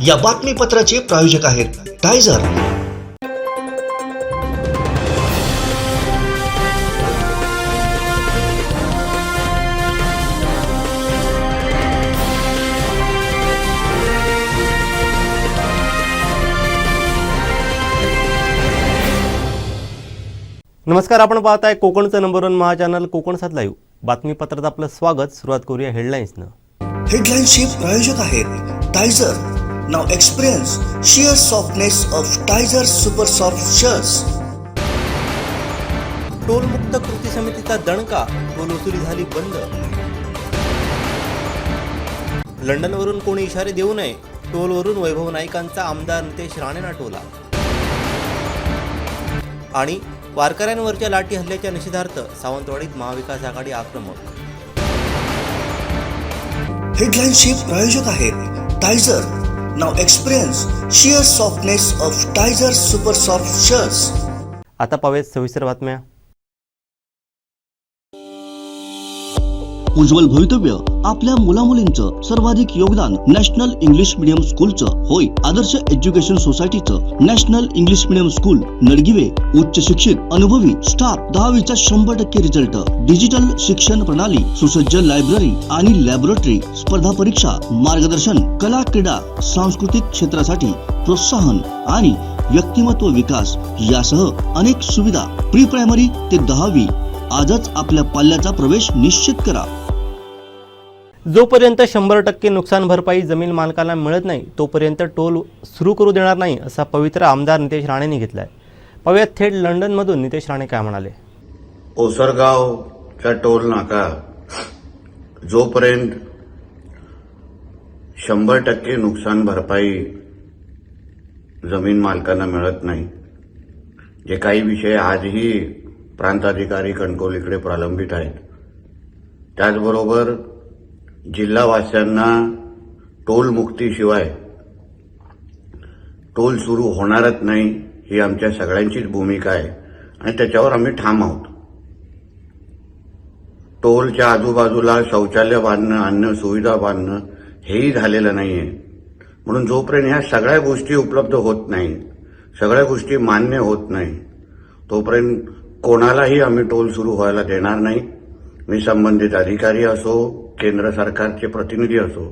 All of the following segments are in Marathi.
या बातमीपत्राचे प्रायोजक आहेत टायझर। नमस्कार, आपण पाहताय कोकणचं number 1 Maha channel Kokan 7 live बातमीपत्रात आपलं स्वागत। सुरुवात करूया हेडलाईन्सनं। हेडलाईन्सचे प्रायोजक आहेत Tyzer. Now experience sheer softness of Tyzer super soft shirts. टोलमुक्त कृती समितीचा दणका, टोल वसुली झाली बंद। लंडनवरून कोणी इशारे देऊ नये, टोलवरून वैभव नाईकांचा आमदार नितेश राणेंना टोला। आणि वारकऱ्यांवरच्या लाठी हल्ल्याच्या निषेधार्थ सावंतवाडीत महाविकास आघाडी आक्रमक। हेडलाईन्सचे प्रायोजक आहेत Tyzer. Now experience sheer softness of Tyzer super soft shirts. आता पाहूयात सविस्तर बातम्या। उज्ज्वल भवितव्य आपल्या मुलामुलींचं सर्वाधिक योगदान नॅशनल इंग्लिश मीडियम स्कूलचं होय। आदर्श एज्युकेशन सोसायटीचं national English medium school Nadgive उच्च शिक्षित अनुभवी स्टाफ, 10वीचा 100% रिझल्ट, डिजिटल शिक्षण प्रणाली, सुसज्ज लायब्ररी आणि लॅबोरेटरी, स्पर्धा परीक्षा मार्गदर्शन, कला क्रीडा सांस्कृतिक क्षेत्रासाठी प्रोत्साहन आणि व्यक्तिमत्व विकास यासह अनेक सुविधा। प्री प्रायमरी ते 10वी आजच आपल्या पाल्याचा प्रवेश निश्चित करा। जोपर्यंत 100% नुकसान भरपाई जमीन मालकाला मिळत नाही तोपर्यंत टोल सुरू करू देणार नाही असा पवित्रा आमदार नितेश राणेंनी घेतलाय। पाहूयात थेट लंडनमधून नितेश राणे काय म्हणाले। ओसरगावचा टोल नाका जोपर्यंत 100% नुकसान भरपाई जमीन मालकांना मिळत नाही, जे काही विषय आजही प्रांताधिकारी कणकवलीकडे प्रलंबित आहेत, त्याचबरोबर जिल्हावासियांना टोल मुक्तीशिवाय टोल सुरू होणारच नाही ही आमच्या सगळ्यांचीच भूमिका आहे आणि त्याच्यावर आम्ही ठाम आहोत। टोलच्या आजूबाजूला शौचालय बांधणं, अन्न सुविधा बांधणं हेही झालेलं नाहीये। म्हणून जोपर्यंत ह्या सगळ्या गोष्टी उपलब्ध होत नाही, सगळ्या गोष्टी मान्य होत नाही, तोपर्यंत कोणालाही आम्ही टोल सुरू व्हायला देणार नाही। मी संबंधित अधिकारी असो, केंद्र सरकारचे प्रतिनिधी असो,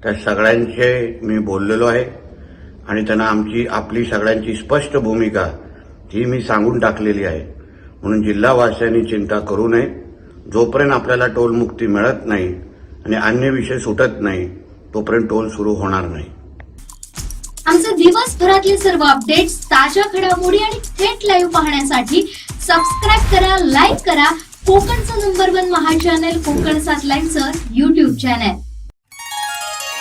त्या सगळ्यांचे मी बोललेलो आहे आणि त्यांना आपली सगळ्यांची स्पष्ट भूमिका ही मी सांगून टाकलेली आहे। म्हणून जिल्हावासियांनी चिंता करू नये। जोपर्यंत आपल्याला टोल मुक्ती मिळत नाही आणि अन्य विषय सुटत नाही तोपर्यंत टोल सुरू होणार नाही। आमचे दिवसभरातले सर्व अपडेट्स, ताज्या घडामोडी आणि थेट लाईव्ह पाहण्यासाठी सबस्क्राइब करा, लाईक करा कोकणचं नंबर 1 महा चॅनल कोकण 7 लाईव्हचं YouTube चॅनल।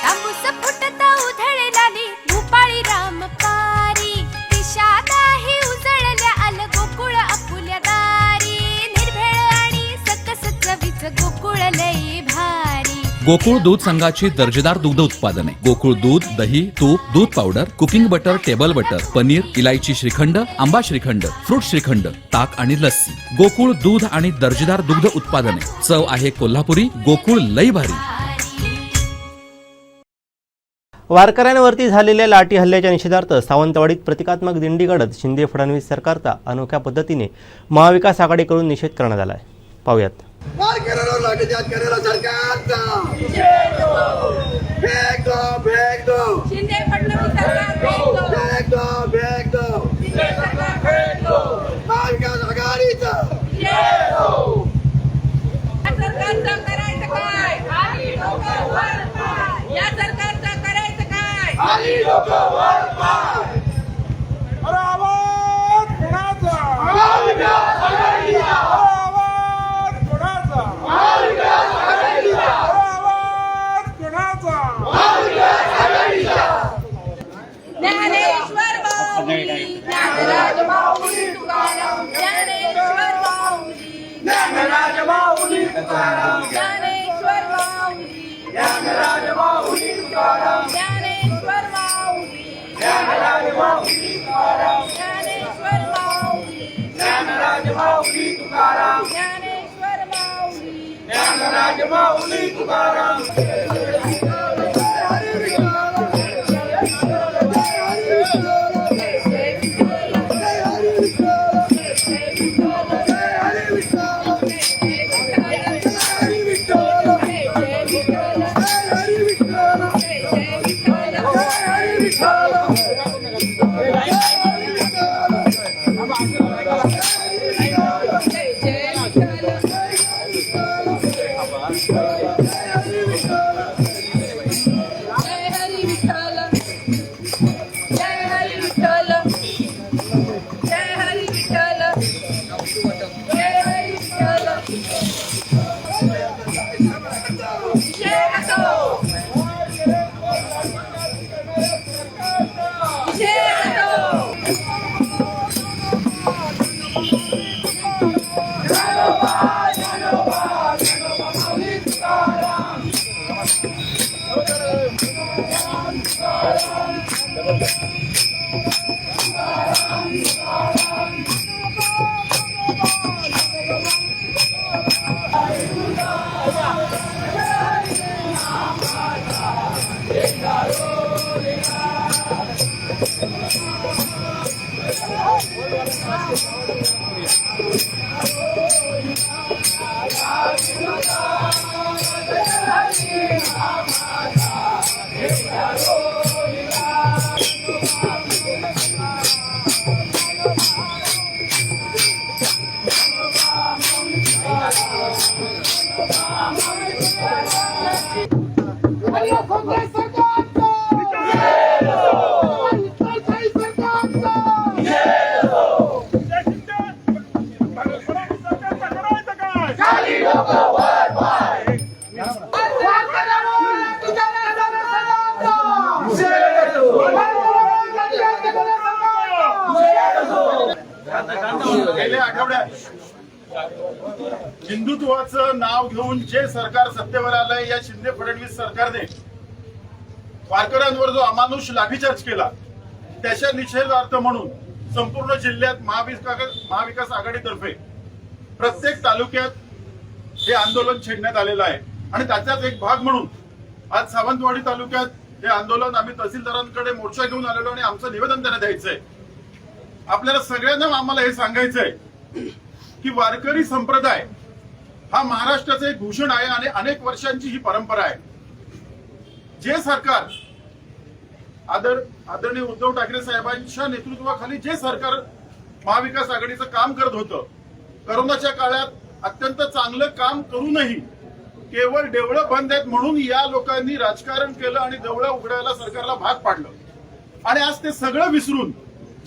तांबूस फुटता उधळलाली भूपाळी रामपारी, दिशा नाही उजळल्या आल गोकुळ आपुल्या दारी, निर्भेळ आणि सकस चवीचं गोकुळ लई भारी। गोकुळ दूध संघाची दर्जेदार दुग्ध उत्पादने, गोकुळ दूध, दही, तूप, दूध powder, cooking butter, table butter, paneer, इलायची श्रीखंड, आंबा श्रीखंड, फ्रूट श्रीखंड, ताक आणि लस्सी। गोकुळ दूध आणि दर्जेदार दुग्ध उत्पादने, चव आहे कोल्हापुरी, गोकुळ लई भारी। वारकऱ्यांवरती झालेल्या लाठी हल्ल्याच्या निषेधार्थ सावंतवाडीत प्रतिकात्मक दिंडी काढत शिंदे फडणवीस सरकारचा अनोख्या पद्धतीने महाविकास आघाडीकडून निषेध करण्यात आला आहे। पाहूयात। वारकऱ्यांवर लाठीचार्ज केलेला सरकारचा फेक दो शिंदे फडणवीस सरकार फेक दो महाविकास आघाडीचा सरकारचं करायचं काय? आली लोकं वर पाय. या सरकारचं करायचं काय? आली लोकं वर पाय. अरे आवाज कोणाचा? महाविकास आघाडीचा. आवाज कोणाचा? महाविकास आघाडीचा. आवाज कोणाचा? महाविकास आघाडीचा. ज्ञानेश्वर माऊली, ज्ञानराज माऊली तुकाराम, ज्ञानेश्वर माऊली, ज्ञानराज माऊली तुकाराम, ज्ञानेश्वर माऊली, ज्ञानराज माऊली तुकाराम, ज्ञानेश्वर माऊली, ज्ञानराज माऊली तुकाराम, ज्ञानेश्वर माऊली, ज्ञानराज माऊली तुकाराम, ज्ञानेश्वर माऊली, ज्ञानराज माऊली तुकाराम. गेल्या आठवड्यात हिंदुत्वाचं नाव घेऊन जे सरकार सत्तेवर आलंय या शिंदे फडणवीस सरकारने वारकऱ्यांवर जो अमानुष लाठीचार्ज केला त्याच्या निषेधार्थ म्हणून संपूर्ण जिल्ह्यात महाविकास आघाडीतर्फे प्रत्येक तालुक्यात हे आंदोलन छेडण्यात आलेलं आहे आणि त्याचाच एक भाग म्हणून आज सावंतवाडी तालुक्यात हे आंदोलन आम्ही तहसीलदारांकडे मोर्चा घेऊन आलेलो आणि आमचं निवेदन त्यांना द्यायचंय. आपल्याला सगळ्यांना आम्हाला हे सांगायचंय की वारकरी संप्रदाय हा महाराष्ट्राचं एक भूषण आहे आणि अनेक वर्षांची ही परंपरा आहे. जे सरकार आदरणीय उद्धव ठाकरे साहेबांच्या नेतृत्वाखाली जे सरकार महाविकास आघाडीचं काम करत होतं, करोनाच्या काळात अत्यंत चांगलं काम करूनही केवळ देवळं बंद आहेत म्हणून या लोकांनी राजकारण केलं आणि देवळं उघडायला सरकारला भाग पाडलं. आणि आज ते सगळं विसरून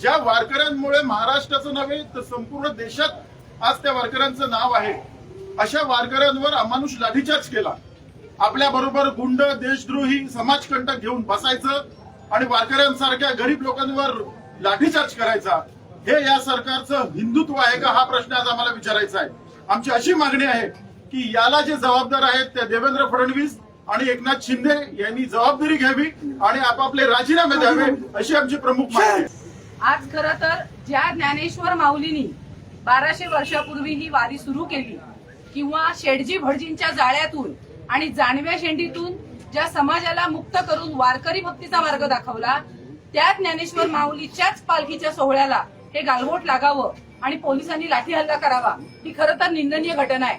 ज्या वारकऱ्यांमुळे महाराष्ट्राचं नव्हे तर संपूर्ण देशात आज त्या वारकऱ्यांचं नाव आहे, अशा वारकऱ्यांवर अमानुष लाठीचार्ज केला. आपल्या बरोबर गुंड, देशद्रोही, समाजकंटक घेऊन बसायचं आणि वारकऱ्यांसारख्या गरीब लोकांवर लाठीचार्ज करायचा. हे या सरकारचं हिंदुत्व आहे का, हा प्रश्न आज आम्हाला विचारायचा आहे. आमची अशी मागणी आहे की याला जे जबाबदार आहेत त्या देवेंद्र फडणवीस आणि एकनाथ शिंदे यांनी जबाबदारी घ्यावी आणि आपापले राजीनामे द्यावे, अशी आमची प्रमुख मागणी आहे. आज खरं तर ज्या ज्ञानेश्वर माऊलींनी 1200 वर्षापूर्वी ही वारी सुरू केली किंवा शेडजी भटजींच्या जाळ्यातून आणि जानव्या शेंडीतून ज्या समाजाला मुक्त करून वारकरी भक्तीचा मार्ग दाखवला, त्या ज्ञानेश्वर माऊलीच्याच पालखीच्या सोहळ्याला हे गालबोट लागावं आणि पोलिसांनी लाठी हल्ला करावा, ही खरं तर निंदनीय घटना आहे.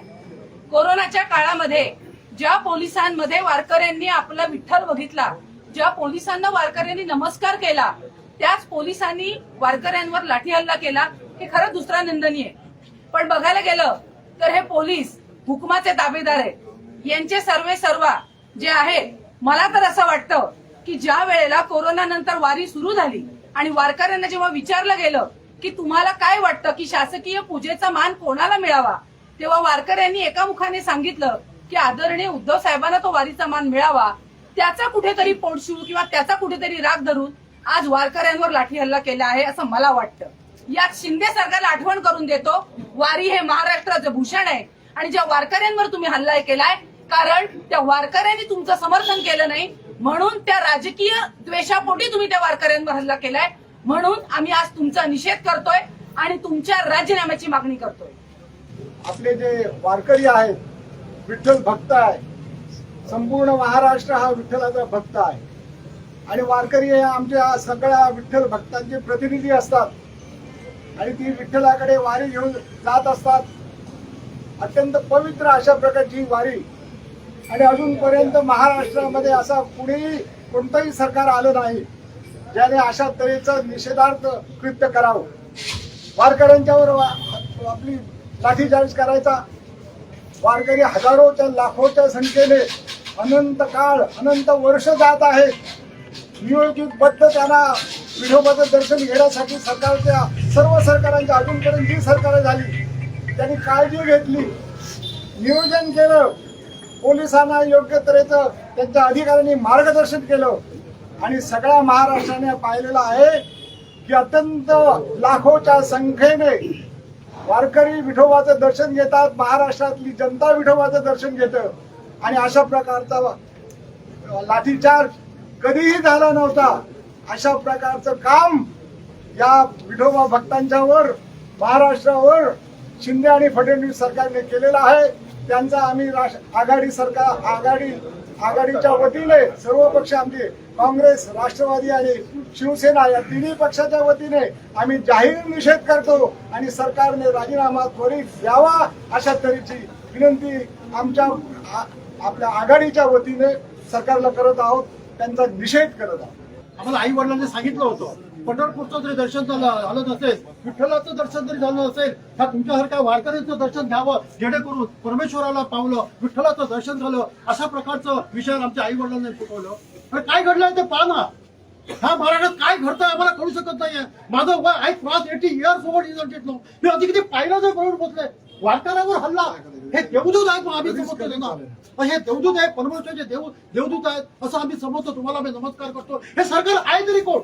कोरोनाच्या काळामध्ये ज्या पोलिसांमध्ये वारकऱ्यांनी आपला विठ्ठल बघितला, ज्या पोलिसांना वारकऱ्यांनी नमस्कार केला, त्याच पोलिसांनी वारकऱ्यांवर लाठी हल्ला केला, हे खरं दुसरा निंदनीय. पण बघायला गेलं तर हे पोलीस हुकुमाचे ताबेदार आहेत. यांचे सर्वा जे आहेत, मला तर असं वाटतं की ज्या वेळेला कोरोना नंतर वारी सुरू झाली आणि वारकऱ्यांना जेव्हा विचारलं गेलं की तुम्हाला काय वाटतं की शासकीय पूजेचा मान कोणाला मिळावा, तेव्हा वारकऱ्यांनी एका मुखाने सांगितलं की आदरणीय उद्धव साहेबांना तो वारीचा मान मिळावा. त्याचा कुठेतरी पोटशिव किंवा त्याचा कुठेतरी राग धरून आज वारकऱ्यांवर लाठी हल्ला केला आहे असं मला वाटतं. यात शिंदे सरकारला आठवण करून देतो, वारी हे महाराष्ट्राचं भूषण आहे आणि ज्या वारकऱ्यांवर तुम्ही हल्ला केलाय, कारण त्या वारकऱ्यांनी तुमचं समर्थन केलं नाही म्हणून त्या राजकीय द्वेषापोटी तुम्ही त्या वारकऱ्यांवर हल्ला केलाय. म्हणून आम्ही आज तुमचा निषेध करतोय आणि तुमच्या राजीनाम्याची मागणी करतोय. आपले जे वारकरी आहेत, विठ्ठल भक्त आहे, संपूर्ण महाराष्ट्र हा विठ्ठलाचा भक्त आहे. आणि वारकरी हे आमच्या सगळ्या विठ्ठल भक्तांचे प्रतिनिधी असतात आणि ती विठ्ठलाकडे वारी घेऊन जात असतात. अत्यंत पवित्र अशा प्रकारची वारी. आणि अजूनपर्यंत महाराष्ट्रामध्ये असा कुणीही कोणतंही सरकार आलं नाही ज्याने अशा तऱ्हेचं निषेधार्थ कृत्य करावं. वारकऱ्यांच्यावर आपली लाठीचार्ज करायचा. वारकरी हजारोच्या लाखोच्या संख्येने अनंत काळ अनंत वर्ष जात आहेत. नियोजितबद्ध त्यांना विठोबाचं दर्शन घेण्यासाठी सरकारच्या सर्व सरकारांच्या अजूनपर्यंत जी सरकार झाली त्यांनी काळजी घेतली, नियोजन केलं, पोलिसांना योग्य तऱ्हेचं त्यांच्या अधिकाऱ्यांनी मार्गदर्शन केलं. आणि सगळ्या महाराष्ट्राने पाहिलेलं आहे की अत्यंत लाखोच्या संख्येने वारकरी विठोबाचं दर्शन घेतात. महाराष्ट्रातली जनता विठोबाचं दर्शन घेतं. आणि अशा प्रकारचा लाठीचार्ज कधीही झाला नव्हता. अशा प्रकारचं काम या विठोबा भक्तांच्यावर महाराष्ट्रावर शिंदे आणि फडणवीस सरकारने केलेला आहे. त्यांचा आम्ही आघाडीच्या वतीने सर्व पक्ष आमचे काँग्रेस, राष्ट्रवादी आणि शिवसेना या तिन्ही पक्षाच्या वतीने आम्ही जाहीर निषेध करतो आणि सरकारने राजीनामा त्वरित द्यावा अशा तऱ्हेची विनंती आपल्या आघाडीच्या वतीने सरकारला करत आहोत. त्यांचा निषेध करत आहोत. आम्हाला आई वडिलांनी सांगितलं होतं पंढरपूरचं जरी दर्शन झालं नसेल, विठ्ठलाचं दर्शन जरी झालं नसेल, ह्या तुमच्यासारख्या वारकऱ्यांचं दर्शन घ्यावं जेणेकरून परमेश्वराला पावलं, विठ्ठलाचं दर्शन झालं, अशा प्रकारचं विषय आमच्या आई वडिलांनी शिकवलं. पण काय घडलंय ते पहा ना. ह्या महाराष्ट्रात काय घडतंय आम्हाला कळू शकत नाहीये. माझं वय I cross 80 years over is it no. मी आधी किती पाहिलं जर बरोबर पोचलंय. वारकऱ्यावर हल्ला हे देवदूत आहेत. आम्ही समजतो ना हे देवदूत आहेत, परमेश्वराचे देवदूत आहेत असं आम्ही समजतो. तुम्हाला मी नमस्कार करतो. हे सरकार आहे तरी कोण?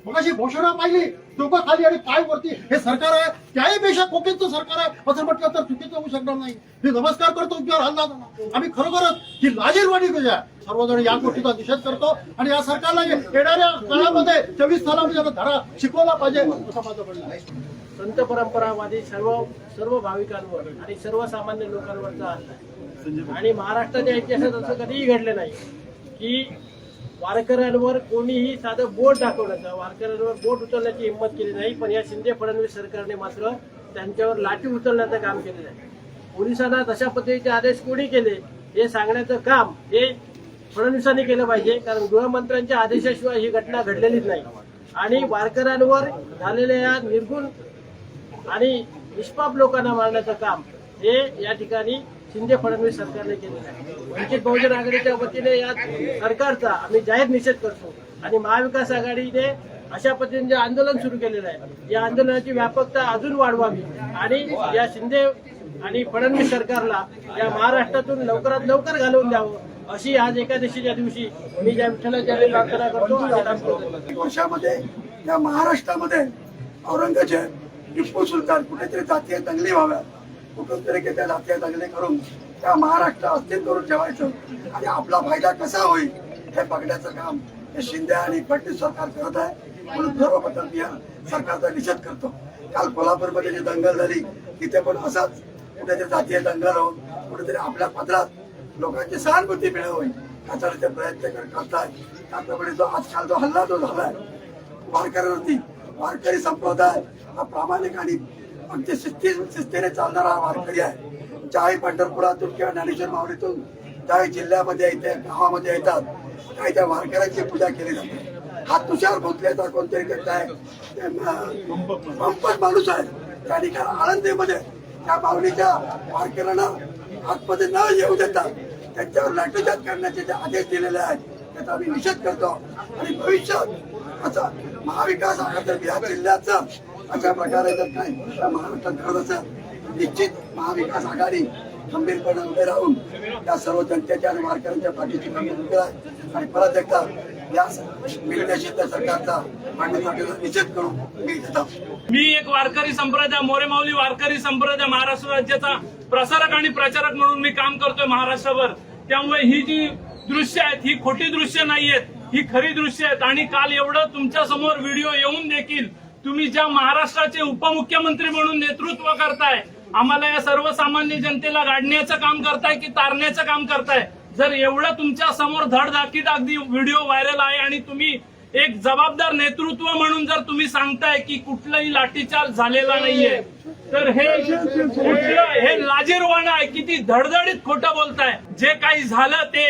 मगाशी घोषणा पाहिली डोकं खाली आणि पाय वरती. हे सरकार आहे त्याहीपेक्षा खोकेचं सरकार आहे असं म्हटलं तर चुकीचं होऊ शकणार नाही. मी नमस्कार करतो तुमच्यावर हल्ला झाला. आम्ही खरोखरच ही लाजीरवाणी करूया. सर्वजण या गोष्टीचा निषेध करतो आणि या सरकारला येणाऱ्या काळामध्ये 24 सालामध्ये धडा शिकवला पाहिजे असं माझं म्हणणं आहे. संत परंपरावादी सर्व भाविकांवर आणि सर्वसामान्य लोकांवरचा हल्ला आहे. आणि महाराष्ट्राच्या इतिहासात असं कधीही घडलं नाही की वारकऱ्यांवर कोणीही साधं बोट दाखवण्याचं, वारकऱ्यांवर बोट उचलण्याची हिंमत केली नाही. पण या शिंदे फडणवीस सरकारने मात्र त्यांच्यावर लाठी उचलण्याचं काम केलेलं आहे. पोलिसांना तशा पद्धतीचे आदेश कोणी केले हे सांगण्याचं काम हे फडणवीसांनी केलं पाहिजे. कारण गृहमंत्र्यांच्या आदेशाशिवाय ही घटना घडलेलीच नाही. आणि वारकऱ्यांवर झालेल्या या निर्गुण आणि निष्पाप लोकांना मारण्याचं काम हे या ठिकाणी शिंदे फडणवीस सरकारने केलेलं आहे. वंचित बहुजन आघाडीच्या वतीने या सरकारचा आम्ही जाहीर निषेध करतो. आणि महाविकास आघाडीने अशा पद्धतीने जे आंदोलन सुरू केलेलं आहे या आंदोलनाची व्यापकता अजून वाढवावी आणि या शिंदे आणि फडणवीस सरकारला या महाराष्ट्रातून लवकरात लवकर घालवून द्यावं अशी आज एकादशीच्या दिवशी मी ज्या विठ्ठलाच्या प्रार्थना करतो. वर्षामध्ये या महाराष्ट्रामध्ये औरंगजेब, टिप्पू सुलतान कुठेतरी जातीय दंगली व्हाव्यात, कुठून तरी त्या जातीय दंगली करून त्या महाराष्ट्र अस्थिर करून ठेवायचं आणि आपला फायदा कसा होईल हे बघण्याचं काम हे शिंदे आणि फडणवीस सरकार करत आहे. म्हणून सर्वप्रथम मी सरकारचा निषेध करतो. काल कोल्हापूरमध्ये जी दंगल झाली तिथे पण असाच कुठेतरी जातीय दंगल होऊन कुठेतरी आपल्या पदरात लोकांची सहानुभूती मिळवावी यासाठी ते प्रयत्न करताय. त्याप्रमाणे जो आजकाल जो हल्ला जो झालाय वारकऱ्यांवरती, वारकरी संप्रदाय हा प्रामाणिक आणि अगदी शिस्तीने चालणारा वारकरी आहे. ज्याही पंढरपुरातून किंवा ज्ञानेश्वर माऊलीतून ज्याही जिल्ह्यामध्ये येते, गावामध्ये येतात, काही त्या वारकऱ्यांची पूजा केली जाते. हा तुषार भोसलेचा कोणतरी काय पंपच माणूस आहे. त्या ठिकाणी आळंदीमध्ये त्या माऊलीच्या वारकऱ्यांना आतमध्ये न येऊ देतात त्यांच्यावर लाठीचार्ज करण्याचे जे आदेश दिलेले आहेत त्याचा आम्ही निषेध करतो. आणि भविष्यात असा महाविकास आघाडी या जिल्ह्याचा अशा प्रकारे जर काही महाराष्ट्रात घडत असेल निश्चित महाविकास आघाडी खंबीरपणे उभे राहून त्या सर्व जनतेच्या आणि वारकऱ्यांच्या पाठीशी खंबीर उभे आहे. आणि परत एकदा या निर्देशित सरकारचा मांडणीचा निषेध करून मी देतो. मी एक वारकरी संप्रदाय, मोरेमाऊली वारकरी संप्रदाय महाराष्ट्र राज्याचा प्रसारक आणि प्रचारक म्हणून मी काम करतोय महाराष्ट्रावर. त्यामुळे ही जी दृश्य आहेत ही खोटी दृश्य नाहीयेत, ही खरी दृश्य आहेत. आणि काल एवढं तुमच्या समोर व्हिडिओ येऊन देखील तुम्ही ज्या महाराष्ट्राचे उपमुख्यमंत्री म्हणून नेतृत्व करताय, आम्हाला या सर्वसामान्य जनतेला गाडण्याचं काम करताय की तारण्याचं काम करताय जर एवढं तुमच्या समोर धडधाकीत अगदी व्हिडिओ व्हायरल आहे आणि तुम्ही एक जबाबदार नेतृत्व म्हणून जर तुम्ही सांगताय की कुठलाही लाठीचार्ज झालेला नाहीये, तर हे लाजिरवाणं आहे. किती धडधडीत खोटं बोलताय. जे काही झालं ते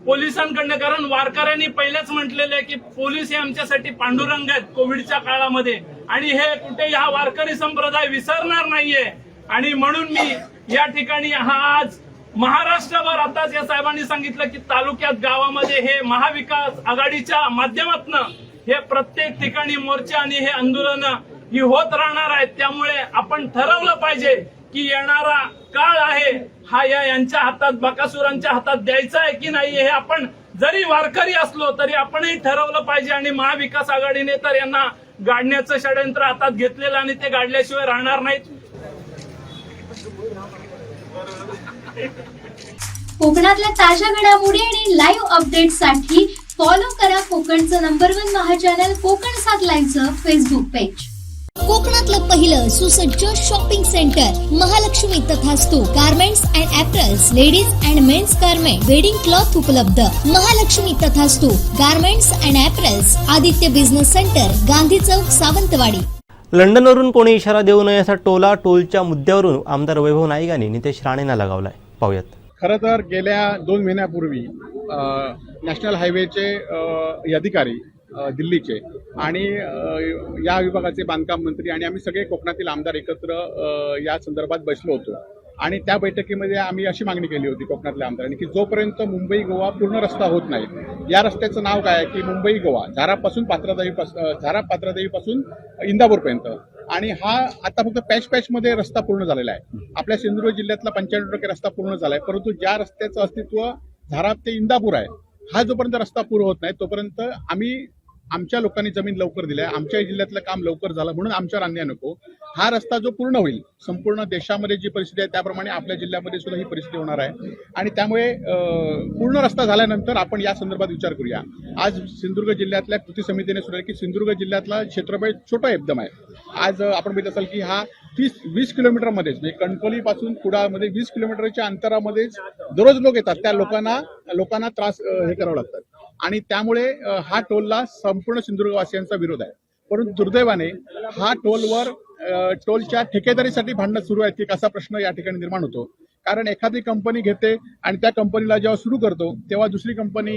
पोलिसांकडनं, कारण वारकऱ्यांनी पहिलेच म्हटलेलं आहे की पोलीस हे आमच्यासाठी पांडुरंग आहेत कोविडच्या काळामध्ये, आणि हे कुठे हा वारकरी संप्रदाय विसरणार नाहीये. आणि म्हणून मी या ठिकाणी हा आज महाराष्ट्रभर, आताच या साहेबांनी सांगितलं की तालुक्यात गावामध्ये हे महाविकास आघाडीच्या माध्यमातून हे प्रत्येक ठिकाणी मोर्चे आणि हे आंदोलन ही होत राहणार आहेत. त्यामुळे आपण ठरवलं पाहिजे की येणारा काळ आहे हा यांच्या हातात, बकासुरांच्या हातात द्यायचा आहे की नाही, हे आपण जरी वारकरी असलो तरी आपणही ठरवलं पाहिजे. आणि महाविकास आघाडीने तर यांना गाडण्याचं षडयंत्र हातात घेतलेलं आणि ते गाडल्याशिवाय राहणार नाहीत. कोकणातल्या ताज्या घडामोडी आणि लाईव्ह अपडेट्ससाठी फॉलो करा कोकणचं नंबर 1 महा चॅनल कोकण 7 लाईव्हचं फेसबुक पेज. कोकणातलं पहिलं सुसज्ज shopping centre Mahalaxmi Tathastu garments and apparels, ladies and men's garment, wedding cloth उपलब्ध. Mahalaxmi Tathastu garments and apparels, Aditya business centre, Gandhi Chowk, Sawantwadi. लंडनवरून कोणी इशारा देऊ नये असा टोला टोलच्या मुद्द्यावरून आमदार वैभव नाईक यांनी नितेश राणेंना लगावलाय. पाहूयात. खरं तर गेल्या 2 महिन्यापूर्वी नॅशनल हायवेचे अधिकारी दिल्लीचे आणि या विभागाचे बांधकाम मंत्री आणि आम्ही सगळे कोकणातील आमदार एकत्र या संदर्भात बसलो होतो. आणि त्या बैठकीमध्ये आम्ही अशी मागणी केली होती कोकणातल्या आमदारांनी की जोपर्यंत मुंबई गोवा पूर्ण रस्ता होत नाही, या रस्त्याचं नाव काय आहे की मुंबई गोवा, झारा पात्रादेवीपासून इंदापूरपर्यंत. आणि हा आता फक्त पॅचमध्ये रस्ता पूर्ण झालेला आहे. आपल्या सिंधुदुर्ग जिल्ह्यातला 95% रस्ता पूर्ण झाला आहे, परंतु ज्या रस्त्याचं अस्तित्व झारा ते इंदापूर आहे, हा जोपर्यंत रस्ता पूर्ण होत नाही तोपर्यंत आम्ही आमच्या लोकांनी जमीन लवकर दिली आहे, आमच्या जिल्ह्यातलं काम लवकर झालं म्हणून आमच्यावर अन्याय नको. हा रस्ता जो पूर्ण होईल, संपूर्ण देशामध्ये जी परिस्थिती आहे त्याप्रमाणे आपल्या जिल्ह्यामध्ये सुद्धा ही परिस्थिती होणार आहे. आणि त्यामुळे पूर्ण रस्ता झाल्यानंतर आपण या संदर्भात विचार करूया. आज सिंधुदुर्ग जिल्ह्यातल्या कृती समितीने सुद्धा की सिंधुदुर्ग जिल्ह्यातला क्षेत्रफळ छोटं एकदम आहे. आज आपण बघितलं असाल की हा 20 किलोमीटरमध्येच, म्हणजे कणकवलीपासून कुडाळमध्ये 20 किलोमीटरच्या अंतरामध्येच दररोज लोक येतात. त्या लोकांना त्रास हे करावं लागतात. आणि त्यामुळे हा टोलला संपूर्ण सिंधुदुर्गवासियांचा विरोध आहे. परंतु दुर्दैवाने हा टोलच्या ठेकेदारीसाठी भांडणं सुरू आहेत की कसा प्रश्न या ठिकाणी निर्माण होतो. कारण एखादी कंपनी घेते आणि त्या कंपनीला जेव्हा सुरू करतो तेव्हा दुसरी कंपनी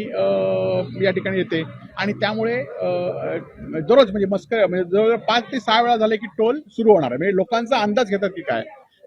या ठिकाणी येते आणि त्यामुळे दररोज म्हणजे जवळजवळ 5 ते 6 वेळा झाले की टोल सुरू होणार आहे. म्हणजे लोकांचा अंदाज घेतात की काय,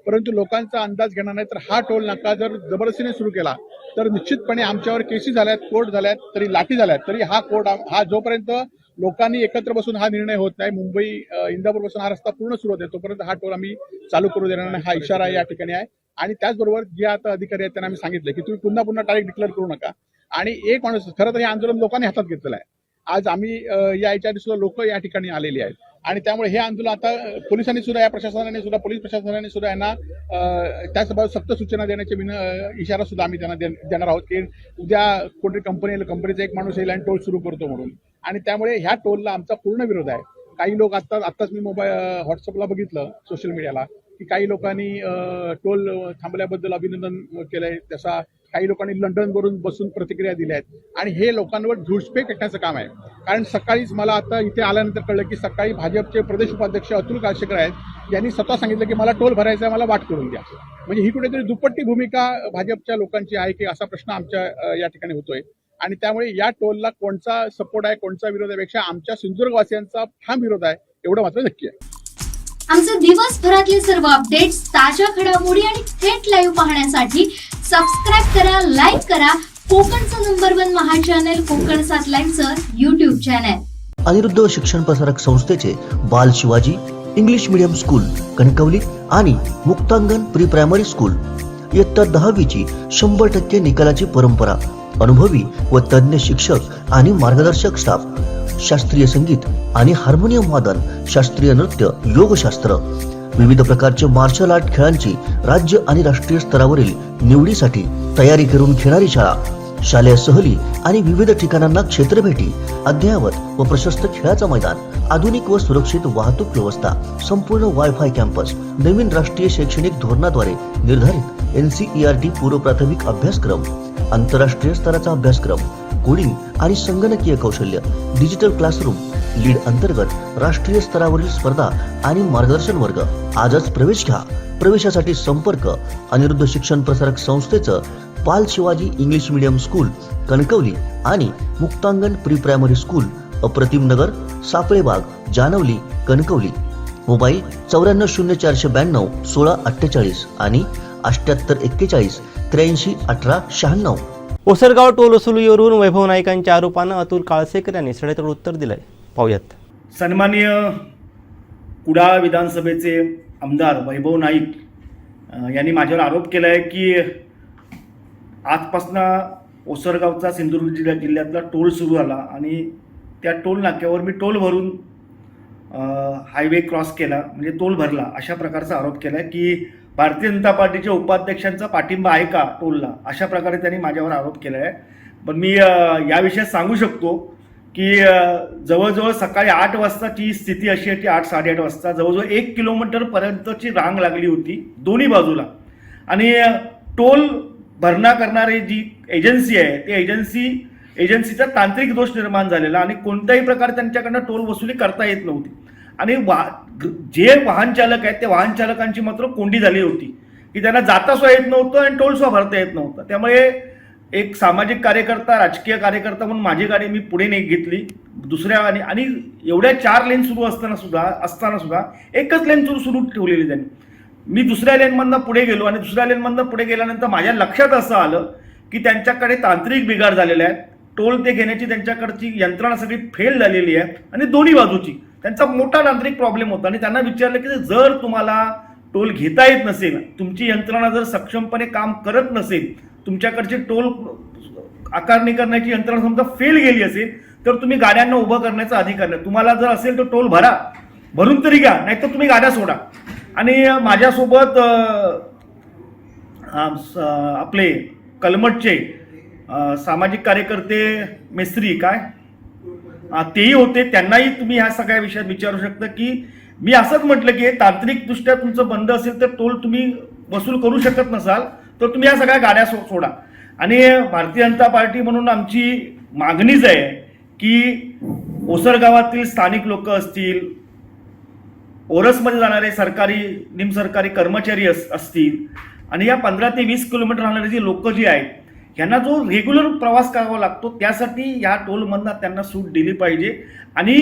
परंतु लोकांचा अंदाज घेणार नाही. तर हा टोल नाका जर जबरदस्तीने सुरू केला तर निश्चितपणे आमच्यावर केसी झाल्यात, कोर्ट झाल्यात, तरी लाठी झाल्यात, तरी हा जोपर्यंत लोकांनी एकत्र बसून हा निर्णय होत नाही, मुंबई इंदापूरपासून हा रस्ता पूर्ण सुरू होते तोपर्यंत हा टोल आम्ही चालू करू देणार नाही, हा इशारा या ठिकाणी आहे. आणि त्याचबरोबर जे आता अधिकारी आहेत त्यांना आम्ही सांगितलं की तुम्ही पुन्हा तारीख डिक्लेअर करू नका. आणि एक माणूस, खरं तर हे आंदोलन लोकांनी हातात घेतलेलं आहे. आज आम्ही याच्या सुद्धा लोक या ठिकाणी आलेली आहेत आणि त्यामुळे हे आंदोलन आता पोलिसांनी सुद्धा, या प्रशासनाने सुद्धा, पोलीस प्रशासनाने सुद्धा यांना त्यासोबत सक्त सूचना देण्याचे इशारा सुद्धा आम्ही त्यांना देणार आहोत की उद्या कोणती कंपनीचा एक माणूस येईल आणि टोल सुरू करतो म्हणून. आणि त्यामुळे ह्या टोलला आमचा पूर्ण विरोध आहे. काही लोक आत्ताच मी व्हॉट्सअपला बघितलं सोशल मीडियाला की काही लोकांनी टोल थांबल्याबद्दल अभिनंदन केलंय, त्याचा काही लोकांनी लंडनवरून बसून प्रतिक्रिया दिल्या आहेत. आणि हे लोकांवर धुळस्फे फेकण्याचं काम आहे. कारण सकाळीच मला आता इथे आल्यानंतर कळलं की सकाळी भाजपचे प्रदेश उपाध्यक्ष अतुल काळशेकर आहेत, यांनी स्वतः सांगितलं की मला टोल भरायचा आहे, मला वाट करून द्या. म्हणजे ही कुठेतरी दुप्पट्टी भूमिका भाजपच्या लोकांची आहे की असा प्रश्न आमच्या या ठिकाणी होतोय. आणि त्यामुळे या टोलला कोणचा सपोर्ट आहे, कोणचा विरोध आहे, पेक्षा आमच्या सिंधुदुर्गवासियांचा ठाम विरोध आहे, एवढं मात्र नक्की आहे. आमचे दिवसभरातले सर्व अपडेट्स, ताज्या घडामोडी आणि थेट लाईव्ह पाहण्यासाठी सबस्क्राईब करा, लाईक करा कोकणचं नंबर 1 महा चॅनल कोकण 7 लाईव्हचं युट्यूब चॅनल. अनिरुद्ध शिक्षण प्रसारक संस्थेचे Bal Shivaji English medium school Kankavli आणि मुक्तांगण प्री प्रायमरी स्कूल इयत्ता 10वीची 100% निकालाची परंपरा, अनुभवी व तज्ञ शिक्षक आणि मार्गदर्शक स्टाफ, शास्त्रीय संगीत आणि हार्मोनियम वादन, शास्त्रीय नृत्य, योगशास्त्र, विविध प्रकारचे मार्शल आर्ट खेळांची राज्य आणि राष्ट्रीय स्तरावरील निवडीसाठी तयारी करून घेणारी शाळा. शालेय सहली आणि विविध ठिकाणांना क्षेत्रभेटी, अद्ययावत व प्रशस्त खेळाचं मैदान, आधुनिक व सुरक्षित वाहतूक व्यवस्था, संपूर्ण वायफाय कॅम्पस, नवीन राष्ट्रीय शैक्षणिक धोरणाद्वारे निर्धारित NCERT पूर्व प्राथमिक अभ्यासक्रम, आंतरराष्ट्रीय स्तराचा अभ्यासक्रम, कोडिंग आणि संगणकीय कौशल्य, डिजिटल क्लासरूम, लीड अंतर्गत राष्ट्रीय स्तरावरील स्पर्धा आणि मार्गदर्शन वर्ग. आजच प्रवेश घ्या. प्रवेशासाठी संपर्क अनिरुद्ध शिक्षण प्रसारक संस्थेचं Pal Shivaji English medium school Kankavli आणि मुक्तांगण प्री प्रायमरी स्कूल अप्रतिम नगर, सापळेबाग, जानवली, कणकवली. मोबाईल 940492 1648 आणि 7841 83 18 96. ओसरगाव टोल वसुलीवरून वैभव नाईकांच्या आरोपांना अतुल काळसेकर यांनी सडेतोड उत्तर दिलंय. पाहूयात. सन्माननीय कुडाळ विधानसभेचे आमदार वैभव नाईक यांनी माझ्यावर आरोप केला आहे की आजपासून ओसरगावचा सिंधुदुर्ग जिल्ह्यातला टोल सुरू झाला आणि त्या टोल नाक्यावर मी टोल भरून हायवे क्रॉस केला, म्हणजे टोल भरला, अशा प्रकारचा आरोप केला आहे की भारतीय जनता पार्टीच्या उपाध्यक्षांचा पाठिंबा आहे का टोलला, अशा प्रकारे त्यांनी माझ्यावर आरोप केला आहे. पण मी या विषयात सांगू शकतो की जवळजवळ सकाळी 8 वाजताची स्थिती अशी आहे की 8-8:30 वाजता जवळजवळ 1 किलोमीटरपर्यंतची रांग लागली होती दोन्ही बाजूला. आणि टोल भरणा करणारी जी एजन्सी आहे ते एजन्सीचा तांत्रिक दोष निर्माण झालेला आणि कोणत्याही प्रकारे त्यांच्याकडनं टोल वसुली करता येत नव्हती. आणि जे वाहन चालक आहेत त्या वाहन चालकांची मात्र कोंडी झाली होती की त्यांना जाता सुद्धा येत नव्हतं आणि टोल सुद्धा भरता येत नव्हतं. त्यामुळे एक सामाजिक कार्यकर्ता, राजकीय कार्यकर्ता म्हणून माझी गाडी मी पुढे नाही घेतली दुसऱ्या आणि एवढ्या 4 लेन सुरू असताना सुद्धा एकच लेन सुरू ठेवलेली त्यांनी. मी दुसऱ्या लेनमधनं पुढे गेलो आणि दुसऱ्या लेनमधनं पुढे गेल्यानंतर माझ्या लक्षात असं आलं की त्यांच्याकडे तांत्रिक बिघाड झालेला आहे. टोल ते घेण्याची त्यांच्याकडची यंत्रणा सगळी फेल झालेली आहे आणि दोन्ही बाजूची त्यांचा मोठा तांत्रिक प्रॉब्लेम होता. आणि त्यांना विचारलं की जर तुम्हाला टोल घेता येत नसेल, तुमची यंत्रणा जर सक्षमपणे काम करत नसेल, तुमच्याकडची टोल आकारणी करण्याची यंत्रणा समजा फेल गेली असेल, तर तुम्ही गाड्यांना उभं करण्याचा अधिकार नाही. तुम्हाला जर असेल तर टोल भरा, भरून तरी घ्या, नाहीतर तुम्ही गाड्या सोडा. आणि माझ्यासोबत आपले कलमटचे सामाजिक कार्यकर्ते मेस्त्री तेही होते. त्यांनाही तुम्ही ह्या सगळ्या विषयात विचारू शकता की मी असंच म्हटलं की तांत्रिकदृष्ट्या तुमचं बंद असेल तर टोल तुम्ही वसूल करू शकत नसाल तर तुम्ही ह्या सगळ्या गाड्या सोडा. आणि भारतीय जनता पार्टी म्हणून आमची मागणीच आहे की ओसरगावातील स्थानिक लोक असतील, ओरसमध्ये जाणारे सरकारी निमसरकारी कर्मचारी असतील आणि या 15 ते 20 किलोमीटर राहणारी जी लोक जी आहेत यांना जो रेग्युलर प्रवास करावा लागतो त्यासाठी या टोलमधनं त्यांना सूट दिली पाहिजे. आणि